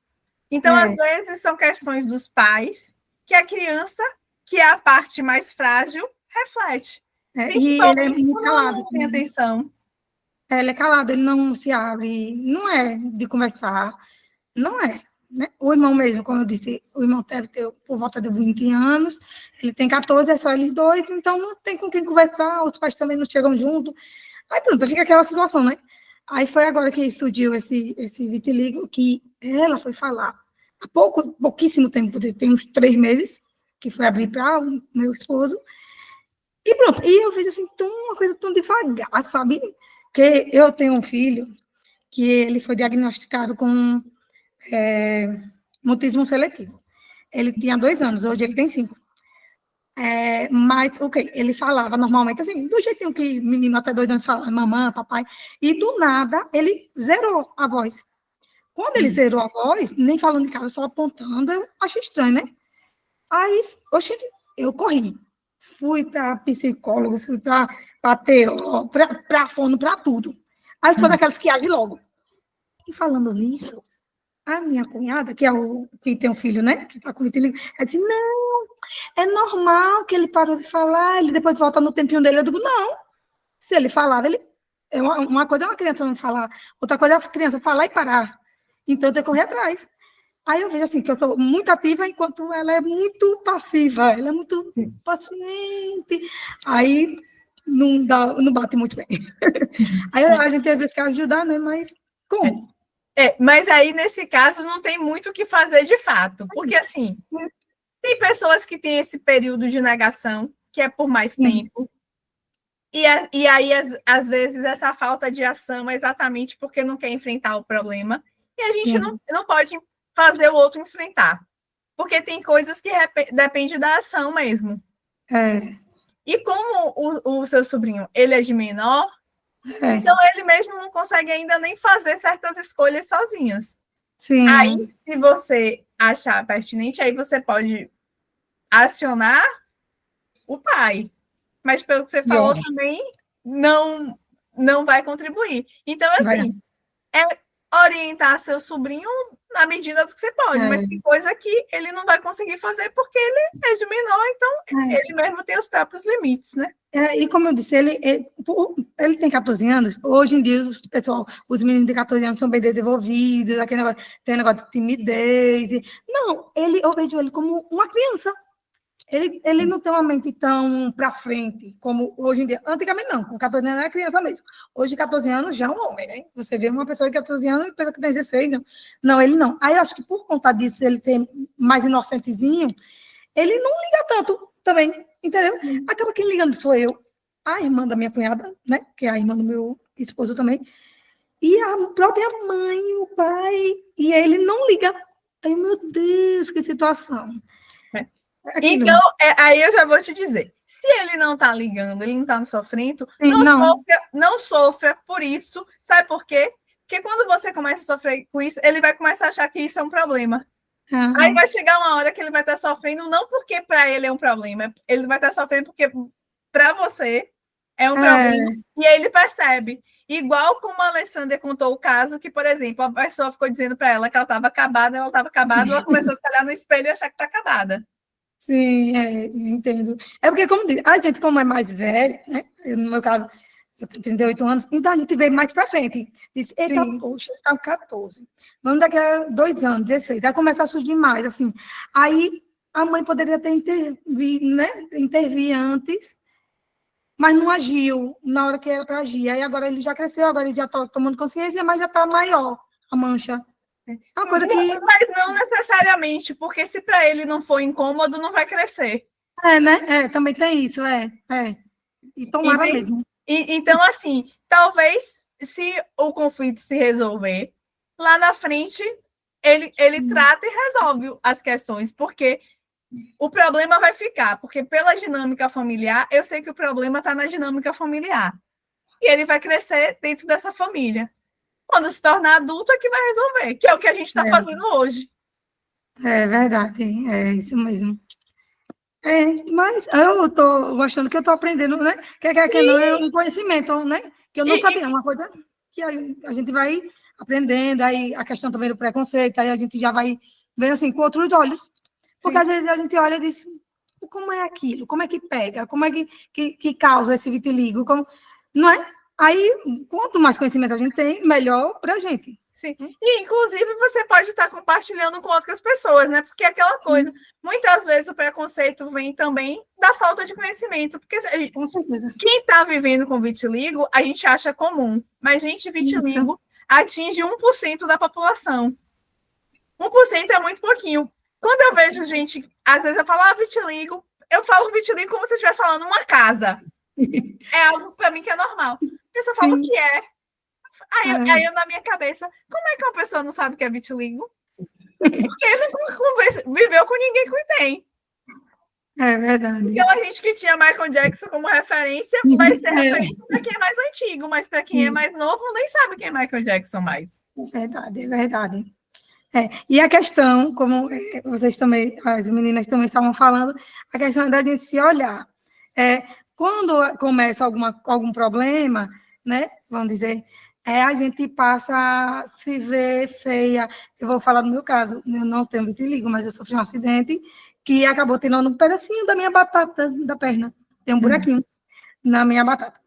Speaker 1: Então, às vezes, são questões dos pais que a criança, que é a parte mais frágil, reflete.
Speaker 4: E ele é muito calado.
Speaker 1: Não tem atenção.
Speaker 4: Ele é calado, ele não se abre, não é de conversar, não é. Né? O irmão mesmo, como eu disse, o irmão deve ter por volta de 20 anos, ele tem 14, é só eles dois, então não tem com quem conversar, os pais também não chegam junto. Aí pronto, fica aquela situação, né? Aí foi agora que surgiu esse vitiligo, que ela foi falar há pouquíssimo tempo, tem uns 3 meses, que foi abrir para o meu esposo, e pronto. E eu vejo assim, uma coisa tão devagar, sabe? Porque eu tenho um filho que ele foi diagnosticado com mutismo seletivo. Ele tinha 2 anos, hoje ele tem 5. Mas, ele falava normalmente assim, do jeitinho que menino até 2 anos fala, mamãe, papai, e do nada ele zerou a voz. Quando ele zerou a voz, nem falando de casa, só apontando, eu achei estranho, né? Aí, eu corri. Fui para psicólogo, fui para TO, para fono, para tudo. Aí sou daquelas que agem logo. E falando nisso, a minha cunhada, que tem um filho, né, que está com vitiligo, ela disse, não, é normal que ele parou de falar, ele depois volta no tempinho dele. Eu digo, não, se ele falava, uma coisa é uma criança não falar, outra coisa é a criança falar e parar. Então, eu tenho que correr atrás. Aí eu vejo assim, que eu sou muito ativa, enquanto ela é muito passiva, ela é muito paciente. Aí não bate muito bem. Aí a gente às vezes quer ajudar, né, mas como?
Speaker 1: Mas aí, nesse caso, não tem muito o que fazer de fato. Porque, assim, tem pessoas que têm esse período de negação, que é por mais tempo. E aí, às vezes, essa falta de ação é exatamente porque não quer enfrentar o problema. E a gente não pode fazer o outro enfrentar. Porque tem coisas que dependem da ação mesmo. E como o seu sobrinho, ele é de menor, então ele mesmo não consegue ainda nem fazer certas escolhas sozinhas.
Speaker 4: Sim.
Speaker 1: Aí, se você achar pertinente, aí você pode acionar o pai. Mas pelo que você falou também, não vai contribuir. Então, assim, orientar seu sobrinho na medida do que você pode, mas tem coisa que ele não vai conseguir fazer porque ele é de menor, então ele mesmo tem os próprios limites, né?
Speaker 4: E como eu disse, ele tem 14 anos, hoje em dia, os meninos de 14 anos são bem desenvolvidos, tem negócio de timidez. Não, eu vejo ele como uma criança. Ele não tem uma mente tão para frente como hoje em dia. Antigamente, não. Com 14 anos era criança mesmo. Hoje, 14 anos já é um homem, né? Você vê uma pessoa de 14 anos e pensa que tem 16. Não, ele não. Aí, eu acho que por conta disso, ele ter mais inocentezinho, ele não liga tanto também, entendeu? Acaba quem ligando sou eu, a irmã da minha cunhada, né? Que é a irmã do meu esposo também, e a própria mãe, o pai, e ele não liga. Ai, meu Deus, que situação.
Speaker 1: Então, aí eu já vou te dizer, se ele não está ligando, ele não está sofrendo, não sofra por isso. Sabe por quê? Porque quando você começa a sofrer com isso, ele vai começar a achar que isso é um problema. Aí vai chegar uma hora que ele vai estar sofrendo, não porque para ele é um problema, ele vai estar sofrendo porque para você é um problema. E aí ele percebe. Igual como a Alessandra contou o caso, que, por exemplo, a pessoa ficou dizendo para ela que ela estava acabada, ela começou a se olhar no espelho e achar que está acabada.
Speaker 4: Sim, entendo. É porque, como diz, a gente, como é mais velho, né? No meu caso, eu tenho 38 anos, então a gente veio mais para frente. Diz, eita, poxa, está com 14. Vamos daqui a 2 anos, 16. Vai começar a surgir mais, assim. Aí a mãe poderia ter intervir antes, mas não agiu na hora que era para agir. Aí agora ele já cresceu, agora ele já está tomando consciência, mas já está maior a mancha. É uma coisa que...
Speaker 1: Mas não necessariamente, porque se para ele não for incômodo, não vai crescer.
Speaker 4: Né? Também tem isso, E tomara mesmo.
Speaker 1: Então, assim, talvez, se o conflito se resolver, lá na frente, ele trata e resolve as questões, porque o problema vai ficar, porque pela dinâmica familiar, eu sei que o problema está na dinâmica familiar. E ele vai crescer dentro dessa família. Quando se tornar adulto, é que vai resolver, que é o que a gente está fazendo hoje.
Speaker 4: É verdade, é isso mesmo. Mas eu estou gostando que eu estou aprendendo, né? Que não é um conhecimento, né? Que eu não sabia, é uma coisa que a gente vai aprendendo, aí a questão também do preconceito, aí a gente já vai vendo assim, com outros olhos. Porque às vezes a gente olha e diz, como é aquilo? Como é que pega? Como é que causa esse vitiligo? Não é? Aí, quanto mais conhecimento a gente tem, melhor para a gente.
Speaker 1: Sim. E, inclusive, você pode estar compartilhando com outras pessoas, né? Porque aquela coisa, muitas vezes o preconceito vem também da falta de conhecimento. Porque
Speaker 4: com certeza.
Speaker 1: Quem está vivendo com vitiligo, a gente acha comum. Mas, gente, vitiligo atinge 1% da população. 1% é muito pouquinho. Quando eu vejo gente, às vezes eu falo, vitiligo, eu falo vitiligo como se eu estivesse falando uma casa. É algo para mim que é normal. A pessoa fala o que é. Aí eu, na minha cabeça, como é que uma pessoa não sabe o que é vitiligo? Porque não viveu com ninguém que tem.
Speaker 4: É verdade.
Speaker 1: Então, a gente que tinha Michael Jackson como referência, vai ser referência para quem é mais antigo, mas para quem é mais novo, nem sabe quem é Michael Jackson mais.
Speaker 4: É verdade. E a questão, como vocês também, as meninas também estavam falando, a questão é da gente se olhar. Quando começa algum problema, né, vamos dizer, a gente passa a se ver feia. Eu vou falar do meu caso, eu não tenho vitiligo, mas eu sofri um acidente que acabou tirando um pedacinho da minha batata, da perna. Tem um buraquinho na minha batata.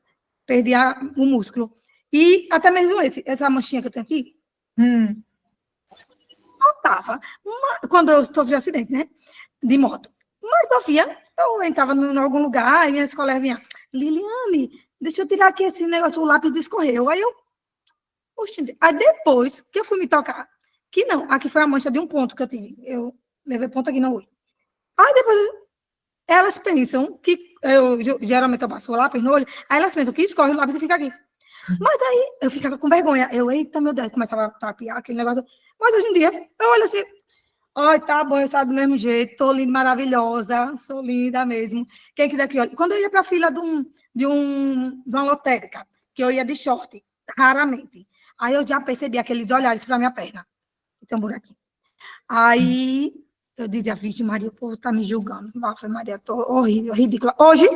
Speaker 4: Perdi o músculo. E até mesmo essa manchinha que eu tenho aqui, faltava. Quando eu sofri um acidente, né, de moto. Mas, Sofia, eu entrava em algum lugar, e minha colegas vinham, Liliane, deixa eu tirar aqui esse negócio, o lápis escorreu. Aí eu, aí depois que eu fui me tocar, que não, aqui foi a mancha de um ponto que eu tive, eu levei ponto aqui no olho. Aí depois, elas pensam que, geralmente eu passo o lápis no olho, aí elas pensam que escorre o lápis e fica aqui. Mas aí eu ficava com vergonha, eita, meu Deus, começava a tapear aquele negócio. Mas hoje em dia, eu olho assim, tá bom, eu saio do mesmo jeito, tô linda, maravilhosa, sou linda mesmo. Quem quiser que olhe. Quando eu ia para a fila de uma lotérica, que eu ia de short, raramente, aí eu já percebi aqueles olhares para minha perna. Tem um buraquinho. Aí eu dizia, Virgem Maria, o povo tá me julgando. Nossa, Maria, tô horrível, ridícula. Hoje,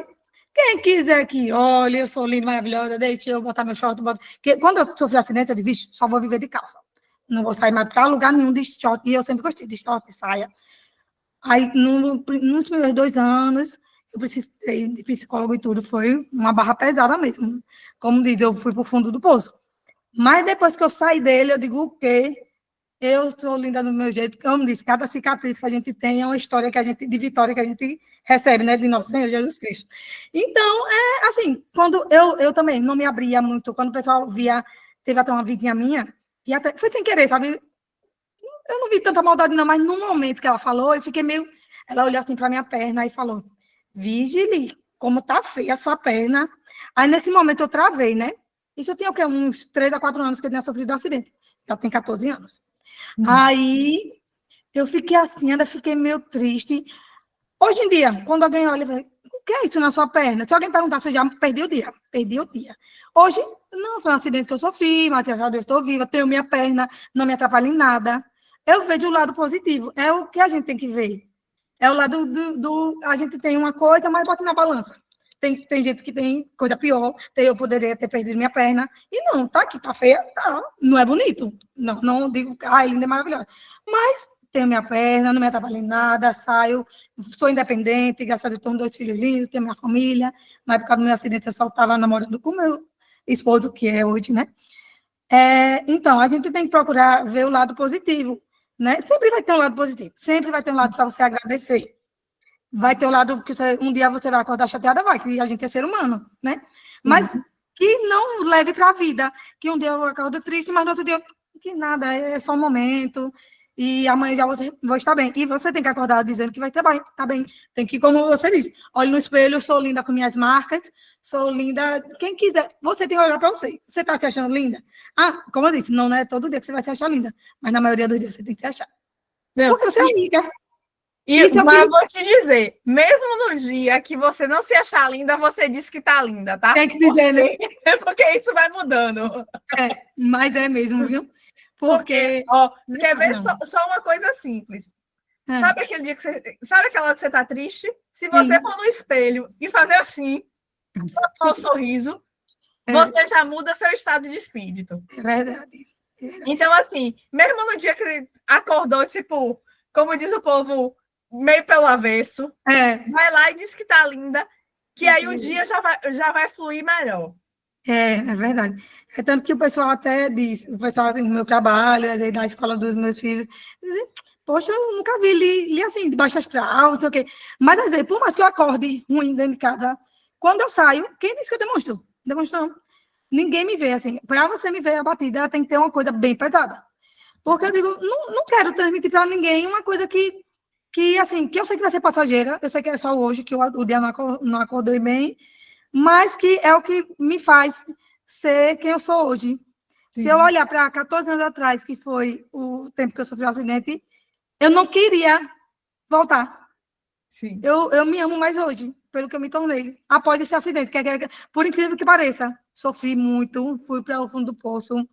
Speaker 4: quem quiser que olhe, eu sou linda, maravilhosa, deixa eu botar meu short. Porque quando eu sofri acidente, eu disse, só vou viver de calça. Não vou sair mais para lugar nenhum de short. E eu sempre gostei de short e saia. Aí, nos primeiros 2 anos, eu precisei de psicólogo e tudo. Foi uma barra pesada mesmo. Como diz, eu fui para o fundo do poço. Mas depois que eu saí dele, eu digo o quê? Eu sou linda do meu jeito. Como disse, cada cicatriz que a gente tem é uma história de vitória que a gente recebe, né? De Nosso Senhor Jesus Cristo. Então, assim, quando eu também não me abria muito, quando o pessoal via, teve até uma vidinha minha, e até foi sem querer, sabe? Eu não vi tanta maldade, não, mas no momento que ela falou, eu fiquei meio. Ela olhou assim para minha perna e falou: Vigile, como tá feia a sua perna. Aí, nesse momento, eu travei, né? Isso eu tinha o quê? Uns 3 a 4 anos que eu tinha sofrido um acidente. Já tem 14 anos. Aí, eu fiquei assim, ainda fiquei meio triste. Hoje em dia, quando alguém olha, eu falo, o que é isso na sua perna? Se alguém perguntar, você já perdi o dia. Perdi o dia. Hoje, não foi um acidente que eu sofri, mas eu estou viva, tenho minha perna, não me atrapalha em nada. Eu vejo o lado positivo. É o que a gente tem que ver. É o lado a gente tem uma coisa, mas bota na balança. Tem gente que tem coisa pior, eu poderia ter perdido minha perna, e não, tá aqui, tá feia, tá, não é bonito. Não digo, linda é maravilhosa. Mas tenho minha perna, não me atrapalha em nada, saio, sou independente, graças a Deus, tenho 2 filhos lindos, tenho minha família. Na época do meu acidente, eu só estava namorando com meu esposo, que é hoje, né? Então, a gente tem que procurar ver o lado positivo, né? Sempre vai ter um lado positivo, sempre vai ter um lado para você agradecer, Vai ter o lado que um dia você vai acordar chateada, vai, que a gente é ser humano, né? Mas que não leve para a vida, que um dia eu acordo triste, mas no outro dia, que nada, é só um momento, e amanhã já vou estar bem. E você tem que acordar dizendo que vai estar bem, tá bem. Tem que, como você disse, olhe no espelho, sou linda com minhas marcas, sou linda, quem quiser, você tem que olhar para você. Você está se achando linda? Ah, como eu disse, não é todo dia que você vai se achar linda, mas na maioria dos dias você tem que se achar. Porque você é única.
Speaker 1: Mas vou te dizer, mesmo no dia que você não se achar linda, você diz que tá linda, tá?
Speaker 4: Tem que dizer, né?
Speaker 1: Porque isso vai mudando.
Speaker 4: Mas é mesmo, viu?
Speaker 1: Porque quer ver só uma coisa simples. Sabe aquele dia que sabe aquela hora que você tá triste? Se você for no espelho e fazer assim, só um sorriso, você já muda seu estado de espírito.
Speaker 4: É verdade.
Speaker 1: Então, assim, mesmo no dia que ele acordou, tipo, como diz o povo, meio pelo avesso, vai lá e diz que tá linda, que aí o dia já vai fluir melhor.
Speaker 4: É verdade. É tanto que o pessoal até diz, o pessoal assim, no meu trabalho, às vezes na escola dos meus filhos, dizem, poxa, eu nunca vi li assim, de baixo astral, não sei o quê. Mas às vezes, por mais que eu acorde ruim dentro de casa, quando eu saio, quem disse que eu demonstro? Demonstro não. Ninguém me vê, assim. Para você me ver abatida, tem que ter uma coisa bem pesada. Porque eu digo, não quero transmitir para ninguém uma coisa que, assim, que eu sei que vai ser passageira, eu sei que é só hoje, que o dia não acordei bem, mas que é o que me faz ser quem eu sou hoje. Sim. Se eu olhar para 14 anos atrás, que foi o tempo que eu sofri o acidente, eu não queria voltar. Sim. Eu me amo mais hoje, pelo que eu me tornei, após esse acidente, por incrível que pareça, sofri muito, fui para o fundo do poço,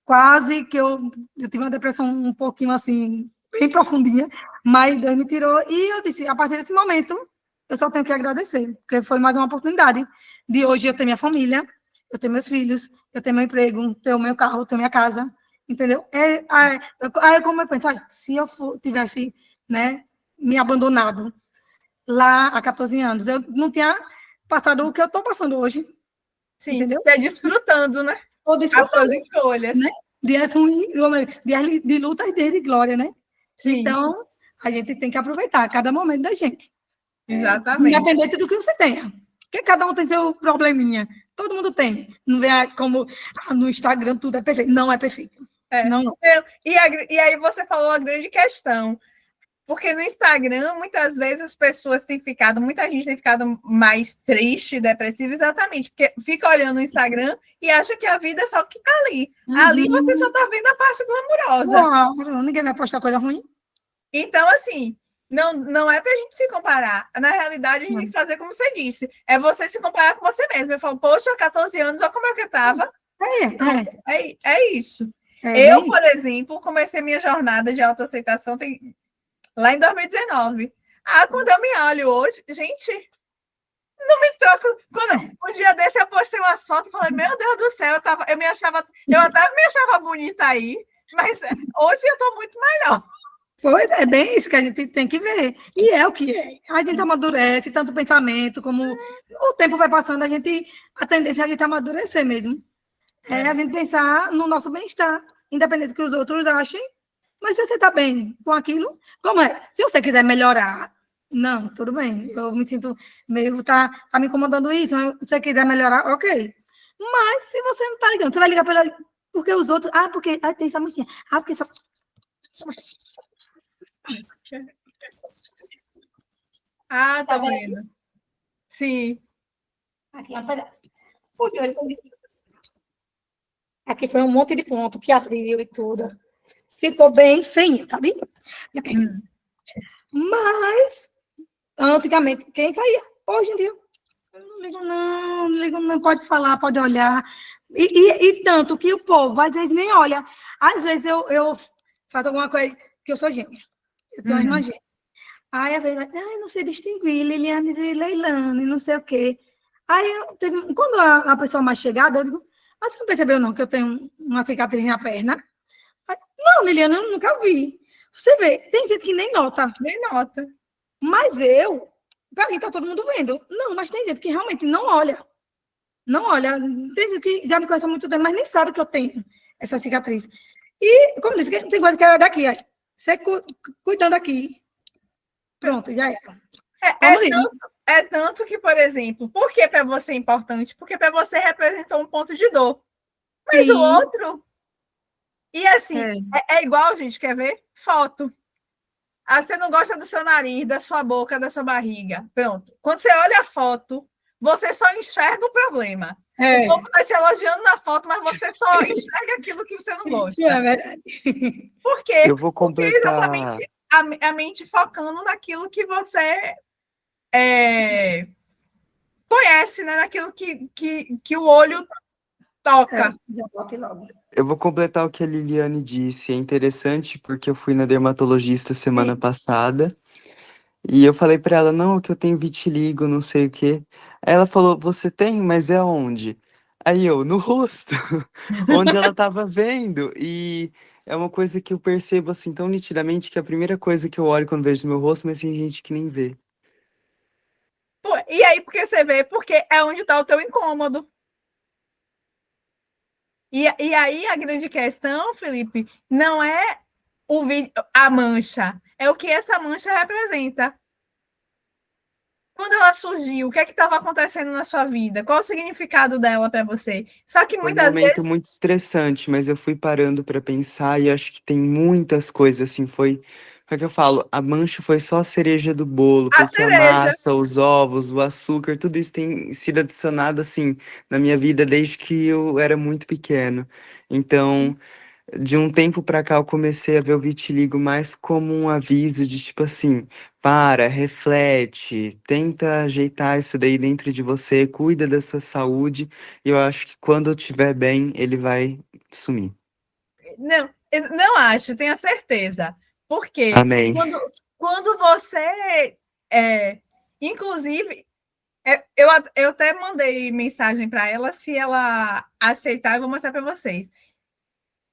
Speaker 4: quase que eu tive uma depressão um pouquinho assim, bem profundinha, mas Deus me tirou, e eu disse, a partir desse momento, eu só tenho que agradecer, porque foi mais uma oportunidade de hoje eu ter minha família, eu ter meus filhos, eu ter meu emprego, ter o meu carro, ter minha casa, entendeu? Aí como eu penso, se eu tivesse, né, me abandonado lá há 14 anos, eu não tinha passado o que eu estou passando hoje.
Speaker 1: Sim, entendeu? Você desfrutando, né? As suas escolhas.
Speaker 4: Né? Dias de luta e dias de glória, né? Sim. Então, a gente tem que aproveitar cada momento da gente.
Speaker 1: Exatamente.
Speaker 4: Independente do que você tenha. Porque cada um tem seu probleminha. Todo mundo tem. Não vê como no Instagram tudo é perfeito. Não é perfeito. Não.
Speaker 1: E aí você falou a grande questão. Porque no Instagram, muitas vezes muita gente tem ficado mais triste, depressiva, exatamente, porque fica olhando o Instagram e acha que a vida é só o que está ali. Ali você só está vendo a parte glamurosa.
Speaker 4: Não, ninguém vai postar coisa ruim.
Speaker 1: Então, assim, não é para a gente se comparar. Na realidade, a gente tem que fazer como você disse. É você se comparar com você mesmo. Eu falo, poxa, 14 anos, olha como é que eu estava. É isso. Eu, por exemplo, comecei minha jornada de autoaceitação lá em 2019. Quando eu me olho hoje, gente, não me troco. Um dia desse eu postei umas fotos e falei, meu Deus do céu, eu até me achava bonita aí, mas hoje eu estou muito melhor.
Speaker 4: Pois é, bem isso que a gente tem que ver. E é o que é. A gente amadurece, tanto o pensamento como o tempo vai passando, a tendência é a gente amadurecer mesmo. A gente pensar no nosso bem-estar, independente do que os outros achem. Mas se você está bem com aquilo, como é? Se você quiser melhorar, não, tudo bem. Eu me sinto meio, tá me incomodando isso, mas se você quiser melhorar, ok. Mas se você não está ligando, você vai ligar porque os outros, porque tem essa mãozinha, porque só...
Speaker 1: Tá vendo? Sim.
Speaker 4: Aqui é um pedaço. Aqui foi um monte de ponto que abriu e tudo. Ficou bem feinho, tá vendo? Mas, antigamente, quem saía? Hoje em dia, eu não ligo não, pode falar, pode olhar. E tanto que o povo, às vezes, nem olha. Às vezes, eu faço alguma coisa, que eu sou gêmea. Eu tenho uma irmã gêmea. Aí, às vezes, não sei distinguir Liliane de Leilane, não sei o quê. Aí, quando a pessoa mais chegada, eu digo, mas você não percebeu, não, que eu tenho uma cicatriz na perna? Não, Liliana, eu nunca vi. Você vê, tem gente que nem nota.
Speaker 1: Nem nota.
Speaker 4: Mas para mim, tá todo mundo vendo. Não, mas tem gente que realmente não olha. Não olha. Tem gente que já me conhece há muito tempo, mas nem sabe que eu tenho essa cicatriz. E, como disse, tem coisa que é daqui. Aí. Você cuidando aqui. Pronto, já era.
Speaker 1: É tanto que, por exemplo, por que para você é importante? Porque para você representou um ponto de dor. Mas
Speaker 4: Sim.
Speaker 1: o outro... E assim, é igual, gente, quer ver? Foto. Ah, você não gosta do seu nariz, da sua boca, da sua barriga. Pronto. Quando você olha a foto, você só enxerga o problema. O povo está te elogiando na foto, mas você só enxerga aquilo que você não gosta.
Speaker 4: É verdade.
Speaker 1: Por quê?
Speaker 5: Eu vou completar.
Speaker 1: Porque exatamente a mente focando naquilo que você conhece, né? Naquilo que o olho toca.
Speaker 4: Já bota logo.
Speaker 5: Eu vou completar o que a Liliane disse. É interessante porque eu fui na dermatologista semana passada e eu falei pra ela, não, que eu tenho vitiligo, não sei o quê. Aí ela falou, você tem, mas é onde? Aí eu, no rosto, onde ela tava vendo. E é uma coisa que eu percebo assim tão nitidamente que é a primeira coisa que eu olho quando vejo no meu rosto, mas tem gente que nem vê.
Speaker 1: Pô, e aí, por que você vê? Porque é onde está o teu incômodo. E aí a grande questão, Felipe, não é a mancha, é o que essa mancha representa. Quando ela surgiu, o que é que estava acontecendo na sua vida? Qual o significado dela para você? Só que
Speaker 5: Foi um
Speaker 1: muitas
Speaker 5: momento
Speaker 1: vezes...
Speaker 5: muito estressante, mas eu fui parando pra pensar e acho que tem muitas coisas assim, foi o que eu falo, a mancha foi só a cereja do bolo,
Speaker 1: A
Speaker 5: porque a
Speaker 1: cereja.
Speaker 5: massa, os ovos, o açúcar, tudo isso tem sido adicionado assim na minha vida desde que eu era muito pequeno. Então, de um tempo pra cá eu comecei a ver o vitiligo mais como um aviso de tipo assim, para, reflete, tenta ajeitar isso daí dentro de você, cuida da sua saúde, e eu acho que quando eu estiver bem, ele vai sumir.
Speaker 1: Não, eu não acho, tenho certeza. Porque
Speaker 5: Amém.
Speaker 1: quando você... inclusive, eu até mandei mensagem para ela, se ela aceitar, eu vou mostrar para vocês.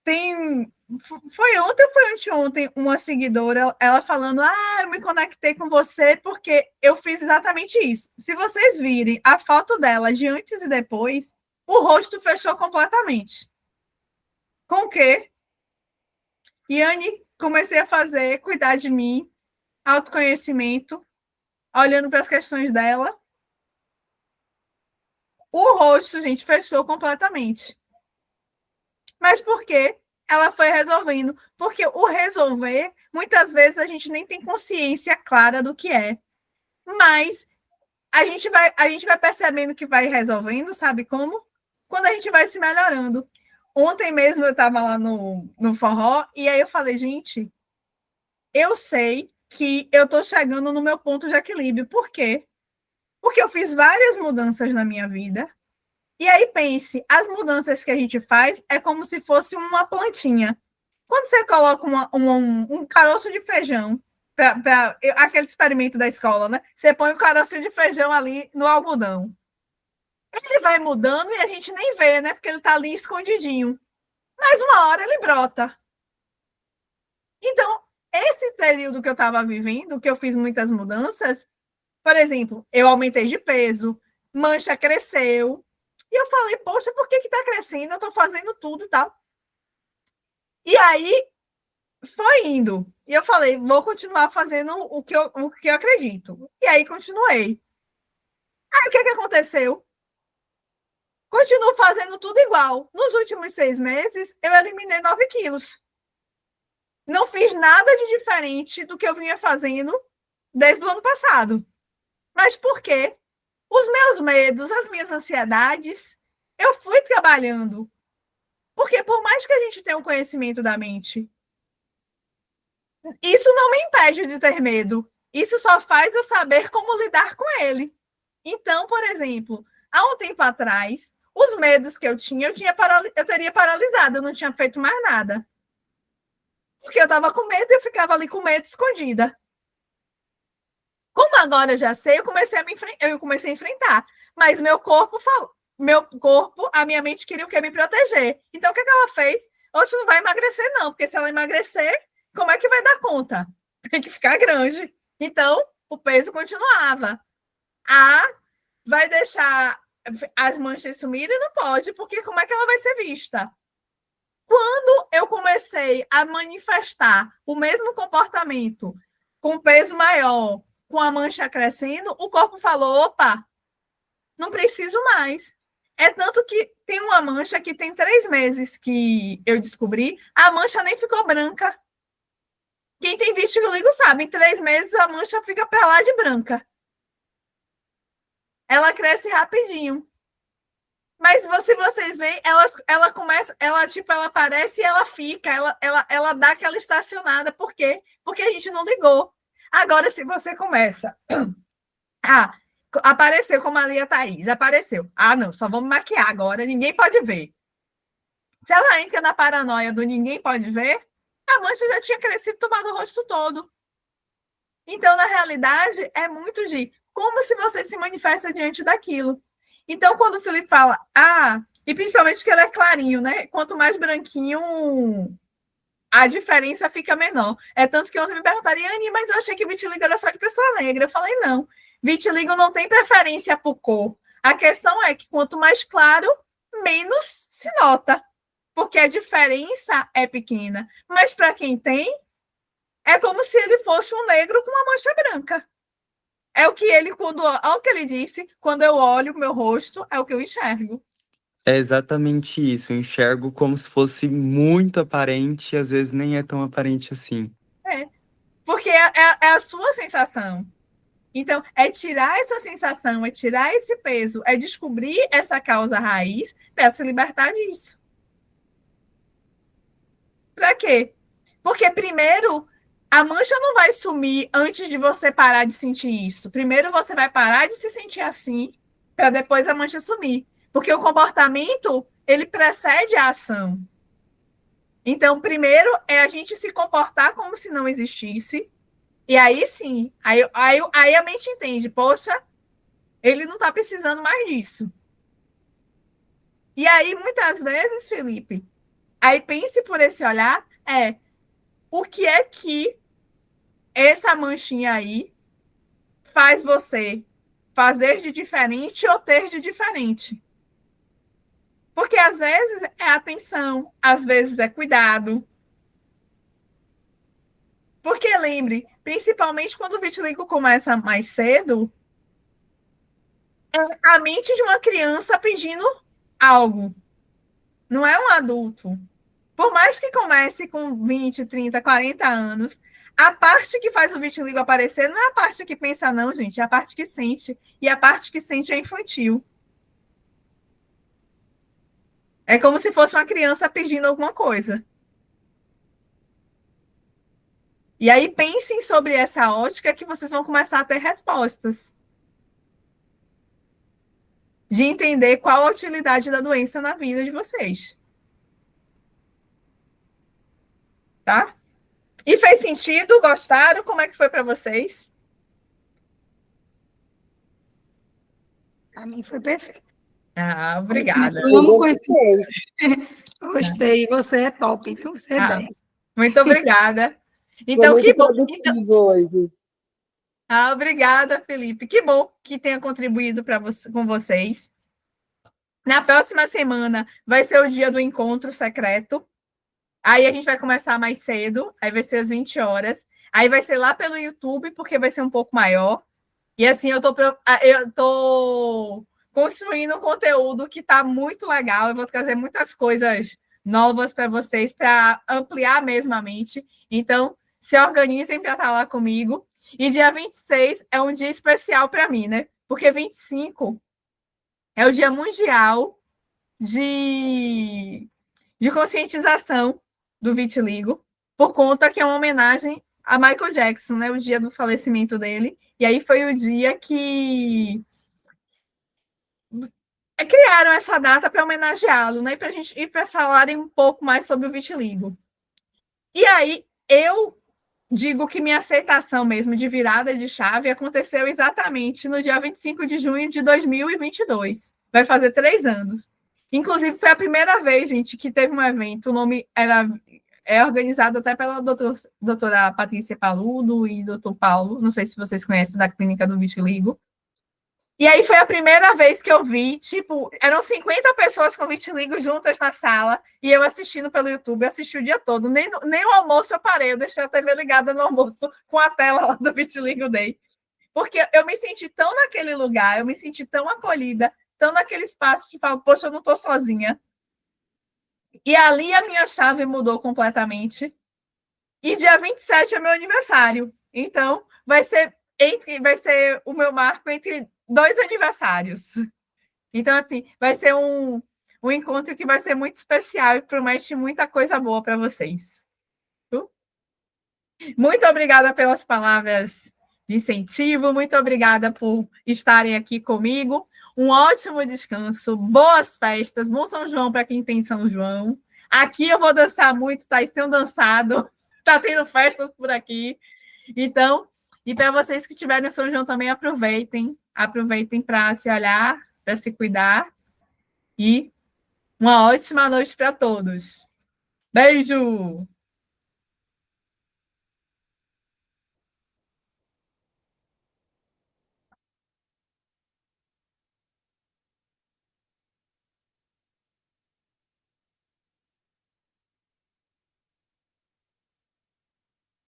Speaker 1: Foi ontem ou foi anteontem uma seguidora, ela falando, eu me conectei com você porque eu fiz exatamente isso. Se vocês virem a foto dela de antes e depois, o rosto fechou completamente. Com o quê? Yane, comecei a cuidar de mim, autoconhecimento, olhando para as questões dela. O rosto, gente, fechou completamente. Mas por quê? Ela foi resolvendo. Porque o resolver, muitas vezes a gente nem tem consciência clara do que é. Mas a gente vai percebendo que vai resolvendo, sabe como? Quando a gente vai se melhorando. Ontem mesmo eu estava lá no forró, e aí eu falei, gente, eu sei que eu estou chegando no meu ponto de equilíbrio. Por quê? Porque eu fiz várias mudanças na minha vida. E aí pense, as mudanças que a gente faz é como se fosse uma plantinha. Quando você coloca um caroço de feijão, aquele experimento da escola, né? Você põe o carocinho de feijão ali no algodão. Ele vai mudando e a gente nem vê, né? Porque ele está ali escondidinho. Mas uma hora ele brota. Então, esse período que eu estava vivendo, que eu fiz muitas mudanças, por exemplo, eu aumentei de peso, mancha cresceu. E eu falei, poxa, por que está crescendo? Eu estou fazendo tudo e tal. E aí foi indo. E eu falei, vou continuar fazendo o que eu acredito. E aí continuei. Aí o que aconteceu? Continuo fazendo tudo igual. Nos últimos 6 meses, eu eliminei 9 quilos. Não fiz nada de diferente do que eu vinha fazendo desde o ano passado. Mas por quê? Os meus medos, as minhas ansiedades, eu fui trabalhando. Porque por mais que a gente tenha um conhecimento da mente, isso não me impede de ter medo. Isso só faz eu saber como lidar com ele. Então, por exemplo, há um tempo atrás, os medos que eu teria paralisado, eu não tinha feito mais nada. Porque eu estava com medo e eu ficava ali com medo escondida. Como agora eu já sei, eu comecei a enfrentar. Mas meu corpo, a minha mente queria o quê? Me proteger. Então, o que ela fez? Hoje não vai emagrecer, não, porque se ela emagrecer, como é que vai dar conta? Tem que ficar grande. Então, o peso continuava. Vai deixar as manchas sumirem? Não pode, porque como é que ela vai ser vista? Quando eu comecei a manifestar o mesmo comportamento com peso maior, com a mancha crescendo, o corpo falou, opa, não preciso mais. É tanto que tem uma mancha que tem 3 meses que eu descobri, a mancha nem ficou branca. Quem tem vitiligo sabe, em 3 meses a mancha fica pra lá de branca. Ela cresce rapidinho. Mas se vocês veem, ela começa, ela aparece e ela fica, ela dá aquela estacionada. Por quê? Porque a gente não ligou. Agora, se você começa... apareceu como a Lia Thaís, apareceu. Não, só vamos maquiar agora, ninguém pode ver. Se ela entra na paranoia do ninguém pode ver, a mancha já tinha crescido, tomado o rosto todo. Então, na realidade, é muito de como se você se manifesta diante daquilo. Então, quando o Felipe fala, e principalmente que ele é clarinho, né? Quanto mais branquinho, a diferença fica menor. É tanto que ontem me perguntaram, Anny, mas eu achei que vitiligo era só de pessoa negra. Eu falei, não. Vitiligo não tem preferência por cor. A questão é que quanto mais claro, menos se nota. Porque a diferença é pequena. Mas para quem tem, é como se ele fosse um negro com uma mancha branca. É o que ele, olha o que ele disse, quando eu olho o meu rosto, é o que eu enxergo.
Speaker 5: É exatamente isso. Eu enxergo como se fosse muito aparente e às vezes nem é tão aparente assim.
Speaker 1: Porque é a sua sensação. Então, é tirar essa sensação, é tirar esse peso, é descobrir essa causa raiz para se libertar disso. Para quê? Porque primeiro, a mancha não vai sumir antes de você parar de sentir isso. Primeiro você vai parar de se sentir assim, para depois a mancha sumir. Porque o comportamento, ele precede a ação. Então, primeiro é a gente se comportar como se não existisse. E aí sim, aí a mente entende, poxa, ele não está precisando mais disso. E aí, muitas vezes, Felipe, aí pense por esse olhar, o que é que essa manchinha aí faz você fazer de diferente ou ter de diferente? Porque às vezes é atenção, às vezes é cuidado. Porque lembre, principalmente quando o vitiligo começa mais cedo, é a mente de uma criança pedindo algo. Não é um adulto. Por mais que comece com 20, 30, 40 anos, a parte que faz o vitiligo aparecer não é a parte que pensa, não, gente, é a parte que sente. E a parte que sente é infantil. É como se fosse uma criança pedindo alguma coisa. E aí pensem sobre essa ótica que vocês vão começar a ter respostas. De entender qual a utilidade da doença na vida de vocês. Tá? E fez sentido? Gostaram? Como é que foi para vocês?
Speaker 4: Para mim foi perfeito.
Speaker 1: Obrigada.
Speaker 4: Eu amo conhecer. Gostei, você é top, viu? Você é 10.
Speaker 1: Muito obrigada. Então, que bom.
Speaker 3: Hoje.
Speaker 1: Obrigada, Felipe. Que bom que tenha contribuído com vocês. Na próxima semana vai ser o dia do encontro secreto. Aí a gente vai começar mais cedo, aí vai ser às 20 horas. Aí vai ser lá pelo YouTube, porque vai ser um pouco maior. E assim, eu tô construindo um conteúdo que está muito legal. Eu vou trazer muitas coisas novas para vocês, para ampliar mesmo a mente. Então, se organizem para estar lá comigo. E dia 26 é um dia especial para mim, né? Porque 25 é o Dia Mundial de conscientização do vitiligo, por conta que é uma homenagem a Michael Jackson, né? O dia do falecimento dele. E aí foi o dia que criaram essa data para homenageá-lo, né? E para falarem um pouco mais sobre o vitiligo. E aí eu digo que minha aceitação mesmo de virada de chave aconteceu exatamente no dia 25 de junho de 2022. Vai fazer 3 anos. Inclusive, foi a primeira vez, gente, que teve um evento. O nome é organizado até pela doutora Patrícia Paludo e doutor Paulo. Não sei se vocês conhecem, da Clínica do Vitiligo. E aí foi a primeira vez que eu vi, eram 50 pessoas com vitiligo juntas na sala, e eu assistindo pelo YouTube, eu assisti o dia todo. Nem o almoço eu parei, eu deixei a TV ligada no almoço com a tela lá do Vitiligo Day. Porque eu me senti tão naquele lugar, eu me senti tão acolhida, tão naquele espaço que falo, poxa, eu não estou sozinha. E ali a minha chave mudou completamente. E dia 27 é meu aniversário. Então, vai ser o meu marco entre 2 aniversários. Então, assim, vai ser um encontro que vai ser muito especial e promete muita coisa boa para vocês. Muito obrigada pelas palavras de incentivo, muito obrigada por estarem aqui comigo. Um ótimo descanso, boas festas, bom São João para quem tem São João. Aqui eu vou dançar muito, Thaís tem dançado, está tendo festas por aqui. Então, e para vocês que estiverem em São João também, aproveitem para se olhar, para se cuidar. E uma ótima noite para todos. Beijo!